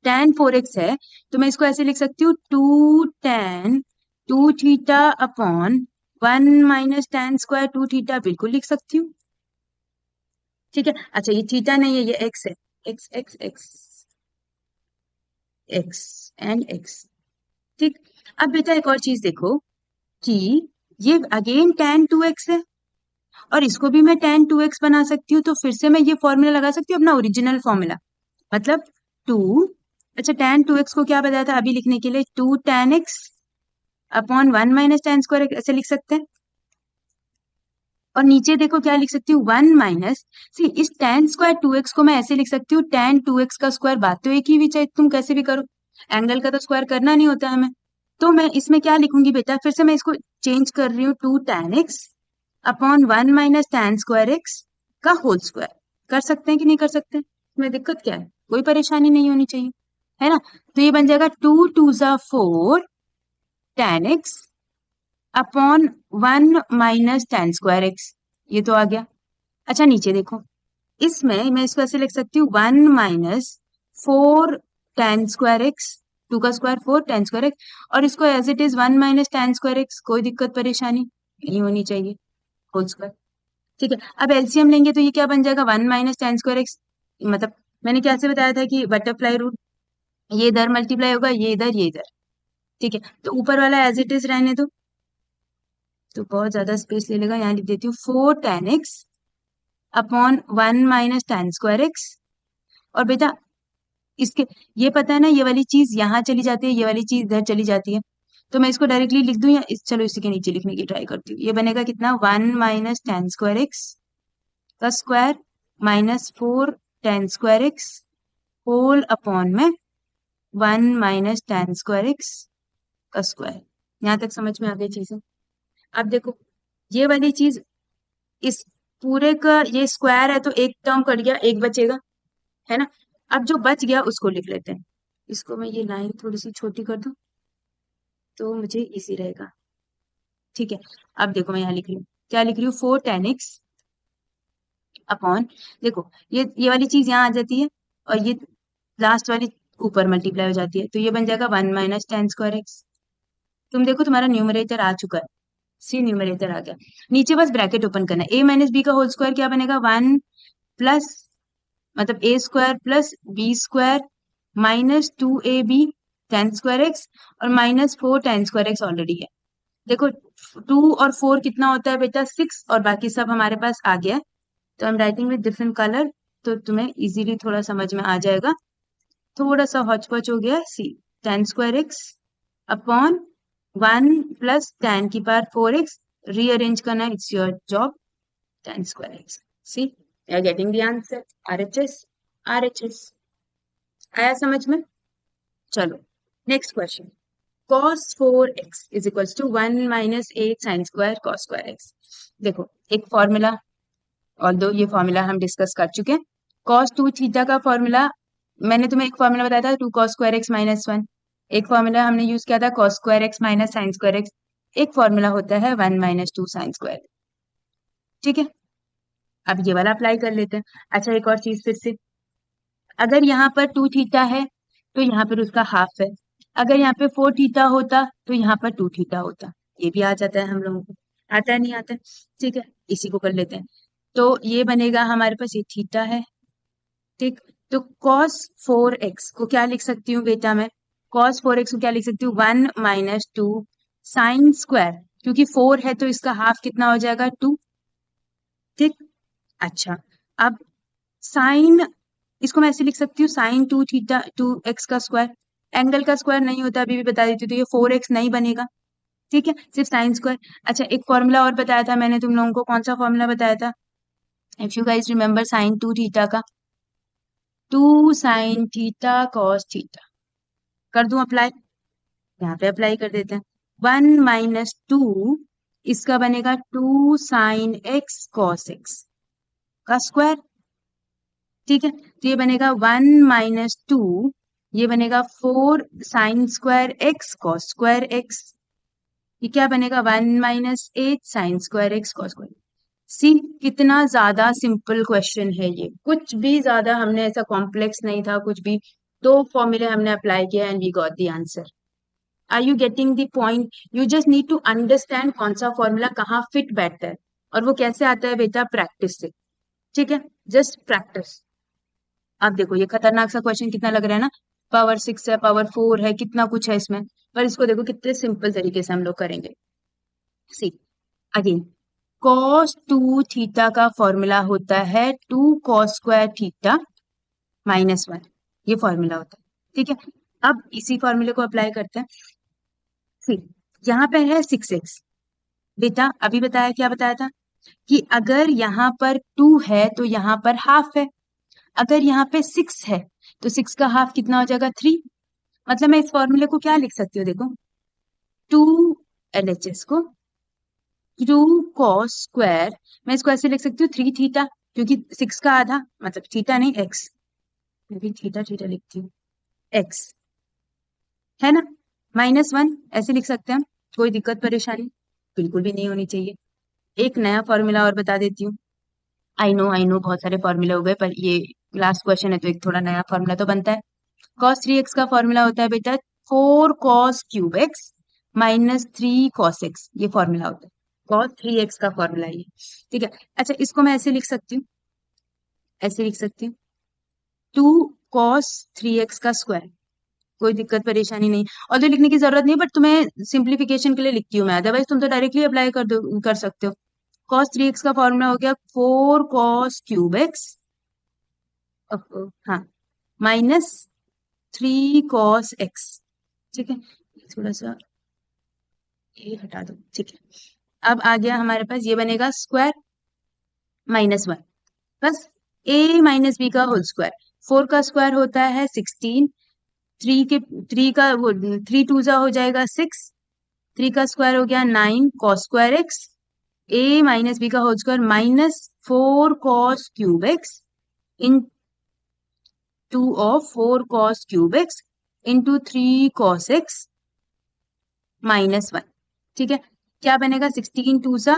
tan 4x है तो मैं इसको ऐसे लिख सकती हूँ 2 tan 2 theta upon 1 minus tan square 2 theta, बिल्कुल लिख सकती हूँ। ठीक है, अच्छा ये थीटा नहीं है, ये x है, x x x x and x। ठीक, अब बेटा एक और चीज देखो कि ये अगेन tan 2x है, और इसको भी मैं tan 2x बना सकती हूँ, तो फिर से मैं ये फॉर्मूला लगा सकती हूँ, अपना ओरिजिनल फॉर्मूला, मतलब 2, अच्छा tan 2x को क्या बताया था अभी लिखने के लिए, 2 tan x upon 1 minus tan square, ऐसे लिख सकते हैं। और नीचे देखो क्या लिख सकती हूँ, 1 माइनस, सी इस tan स्क्वायर 2x को मैं ऐसे लिख सकती हूँ tan 2x का स्क्वायर, बात तो एक ही भी, चाहे तुम कैसे भी करो, एंगल का तो स्क्वायर करना नहीं होता हमें। तो मैं इसमें क्या लिखूंगी बेटा, फिर से मैं इसको चेंज कर रही हूँ, 2 tan x upon 1 minus tan square x का होल स्क्वायर। कर सकते हैं कि नहीं कर सकते, इसमें दिक्कत क्या है, कोई परेशानी नहीं होनी चाहिए, है ना। तो ये बन जाएगा 2 2 ज़ा 4 tan x upon 1 minus tan square x, ये तो आ गया। अच्छा नीचे देखो, इसमें मैं इसको ऐसे लिख सकती हूँ 1 माइनस 4 tan स्क्वायर x, 2 का स्क्वायर 4 tan स्क्वायर x, और इसको as it is 1 minus tan square x, कोई दिक्कत परेशानी नहीं होनी चाहिए, होल स्क्वायर। ठीक है, अब एलसीएम लेंगे तो ये क्या बन जाएगा, 1 माइनस tan स्क्वायर x, मतलब मैंने कैसे बताया था कि बटरफ्लाई रूल, ये इधर मल्टीप्लाई होगा, ये इधर, ये इधर। ठीक है, तो ऊपर वाला एज इट इज रहने दो, तो बहुत ज्यादा स्पेस ले लेगा, यहाँ लिख देती हूँ 4 tan x upon 1 minus tan square x। और बेटा इसके, ये पता है ना, ये वाली चीज यहाँ चली जाती है, ये वाली चीज इधर चली जाती है, तो मैं इसको डायरेक्टली लिख दूं, या चलो इसी के नीचे लिखने की ट्राई करती हूँ। ये बनेगा कितना, 1 माइनस tan स्क्वायर x का square minus 4 tan square x whole upon में 1 माइनस tan स्क्वायर x का स्क्वायर। यहाँ तक समझ में आ गई चीजें। अब देखो ये वाली चीज, इस पूरे का ये स्क्वायर है तो एक टर्म कट गया, एक बचेगा, है ना। अब जो बच गया उसको लिख लेते हैं, इसको मैं ये लाइन थोड़ी सी छोटी कर दूं तो मुझे इजी रहेगा। ठीक है, अब देखो मैं यहाँ लिख रही हूँ, क्या लिख रही हूँ, 4 tan x अपॉन, देखो ये वाली चीज यहाँ आ जाती है, और ये लास्ट वाली ऊपर मल्टीप्लाई हो जाती है, तो ये बन जाएगा 1 माइनस tan स्क्वायर x। तुम देखो तुम्हारा न्यूमरेटर आ चुका है, सी न्यूमरेटर आ गया, नीचे बस ब्रैकेट ओपन करना है, a माइनस बी का होल स्क्वायर क्या बनेगा, 1 प्लस, मतलब a square plus b square minus 2ab tan square x, और minus 4 tan square x already है। देखो 2 और 4 कितना होता है बेटा, 6, और बाकी सब हमारे पास आ गया है, तो I am writing with different colour, तो तुम्हें इजीली थोड़ा समझ में आ जाएगा। थोड़ा सा हौच पौच हो गया, see tan square x upon 1 plus tan की पावर 4x, रीअरेंज करना, it's your job, tan square x. See you are getting the answer, RHS, RHS आया समझ में। चलो next question, cos 4x is equals to 1 minus 8 sin square cos square x। देखो एक formula, although ये formula हम discuss कर चुके हैं, cos 2 थीटा का फॉर्मूला, मैंने तुम्हें एक फॉर्मूला बताया था 2 cos स्क्वायर x माइनस 1, एक फॉर्मूला हमने यूज किया था cos square x minus sin square x, एक फॉर्मूला होता है 1 माइनस 2 sin स्क्वायर। ठीक है, अब ये वाला अप्लाई कर लेते हैं। अच्छा एक और चीज फिर से, अगर यहाँ पर 2 थीटा है तो यहाँ पर उसका हाफ है, अगर यहाँ पे 4 थीटा होता तो यहाँ पर 2 थीटा होता, ये भी आ जाता है हम लोगों को, आता है नहीं आता है। ठीक है, इसी को कर लेते हैं, तो ये बनेगा हमारे पास, ये थीटा है। ठीक, तो cos 4x को क्या लिख सकती हूँ बेटा मैं, cos 4x को क्या लिख सकती हूँ, 1 माइनस 2 साइन स्क्वायर, क्योंकि 4 है तो इसका हाफ कितना हो जाएगा, 2। ठीक, अच्छा अब साइन इसको मैं ऐसे लिख सकती हूँ साइन 2 थीटा 2x का स्क्वायर, एंगल का स्क्वायर नहीं होता, अभी भी बता देती हूँ, तो ये 4x नहीं बनेगा, ठीक है, सिर्फ साइन स्क्वायर। अच्छा, एक फॉर्मूला और बताया था मैंने तुम लोगों को, कौन सा फॉर्मूला बताया था? If you guys remember, sine 2 theta का 2 साइन थीटा कॉस थीटा, कर दूं अप्लाई? यहाँ पे अप्लाई कर देते हैं। 1 माइनस 2 इसका बनेगा 2 साइन x कॉस x का स्क्वायर, ठीक है, तो ये बनेगा 1 माइनस 2, ये बनेगा 4 sine square x cos square x, ये क्या बनेगा 1 minus 8 sine square x cos square. See, कितना ज्यादा सिंपल क्वेश्चन है ये, कुछ भी ज्यादा हमने ऐसा कॉम्प्लेक्स नहीं था कुछ भी, दो फॉर्मूले हमने अप्लाई किया and we got the answer. Are you getting the point? You just need to understand कौन सा फॉर्मूला कहाँ फिट बैठता है, और वो कैसे आता है बेटा, प्रैक्टिस से, ठीक है, जस्ट प्रैक्टिस। अब देखो ये खतरनाक सा क्वेश्चन कितना लग रहा है ना, पावर 6 है, पावर 4 है, कितना कुछ है इसमें, पर इसको देखो कितने सिंपल तरीके से हम लोग करेंगे। सी अगेन, cos 2 थीटा का फॉर्मूला होता है 2 cos स्क्वायर थीटा माइनस 1, ये फॉर्मूला होता है, ठीक है। अब इसी फॉर्मूले को अप्लाई करते हैं। सी, यहाँ पे है 6x, बेटा अभी बताया, क्या बताया था कि अगर यहाँ पर 2 है तो यहाँ पर हाफ है, अगर यहाँ पे 6 है तो 6 का हाफ कितना हो जाएगा, 3। मतलब मैं इस फॉर्मूले को क्या लिख सकती हूँ, देखो 2 LHS को 2 cos स्क्वायर, मैं इसको ऐसे लिख सकती हूँ 3 थीटा, क्योंकि 6 का आधा, मतलब थीटा नहीं x, मैं भी थीटा थीटा लिखती हूँ, x है ना, माइनस 1 ऐसे लिख सकते हैं, कोई दिक्कत परेशानी बिल्कुल भी नहीं होनी चाहिए। एक नया फॉर्मूला और बता देती हूँ, आई नो बहुत सारे फॉर्मूले हो गए, पर ये लास्ट क्वेश्चन है तो एक थोड़ा नया फॉर्मूला तो बनता है। cos 3x का फॉर्मूला होता है बेटा 4 cos cube x minus 3 cos x, ये फॉर्मूला होता है, cos 3x का फॉर्मूला ये, ठीक है। अच्छा, इसको मैं ऐसे लिख सकती हूँ, ऐसे लिख सकती हूँ 2 cos 3x का स्क्वायर, कोई दिक्कत परेशानी नहीं, और तो लिखने की जरूरत नहीं, बट तुम्हें सिंप्लीफिकेशन के लिए लिखती हूँ मैं, अदरवाइज तुम तो डायरेक्टली अप्लाई कर दो, कर सकते हो। cos 3x का फॉर्मूला हो गया 4 cos क्यूब x, हाँ, माइनस 3 cos x, ठीक है, थोड़ा सा ये हटा दो, ठीक है। अब आ गया हमारे पास, ये बनेगा स्क्वायर माइनस 1 बस a माइनस बी का होल स्क्वायर, 4 का स्क्वायर होता है 16, 3 का वो 3 टू जा हो जाएगा 6, 3 का स्क्वायर हो गया 9 cos square x, a minus B का whole square minus 4 cos cube x in 2 of 4 cos cube x into 3 cos x minus 1, ठीक है, क्या बनेगा 16 टू जा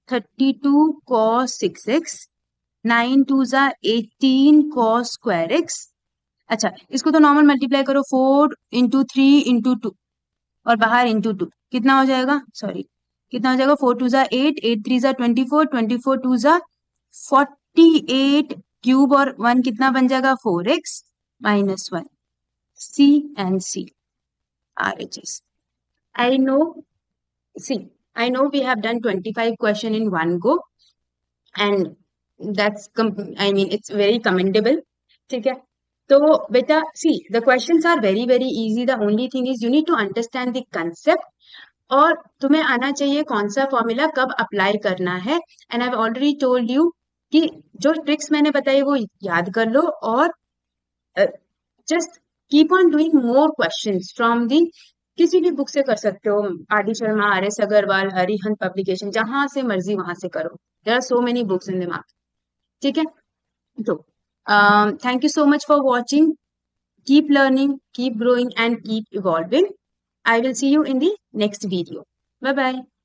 32 cos 6x, 9 टू जा 18 cos स्क्वायर x। अच्छा, इसको तो नॉर्मल मल्टीप्लाई करो, 4 इंटू 3 इंटू 2 और बाहर इंटू 2, कितना हो जाएगा, सॉरी कितना हो जाएगा, 4 टू जा 8, 8 3 जा 24, 24 टू जा 48 क्यूब और 1 कितना बन जाएगा 4x minus 1, C and C RHS। I know, see, I know we have done 25 question in one go and I mean it's very commendable, ठीक है। तो बेटा see, the questions are very very easy, the only thing is you need to understand the concept, और तुम्हें आना चाहिए कौन सा फॉर्मूला कब अप्लाई करना है, and I have already told you कि जो ट्रिक्स मैंने बताई वो याद कर लो, और just keep on doing more questions from the, किसी भी बुक से कर सकते हो, R D Sharma, R S Agrawal, Arihant publication, जहां से मर्जी वहां से करो, there are so many books in the market, ठीक है। तो thank you so much for watching, keep learning, keep growing and keep evolving. I will see you in the next video. Bye bye.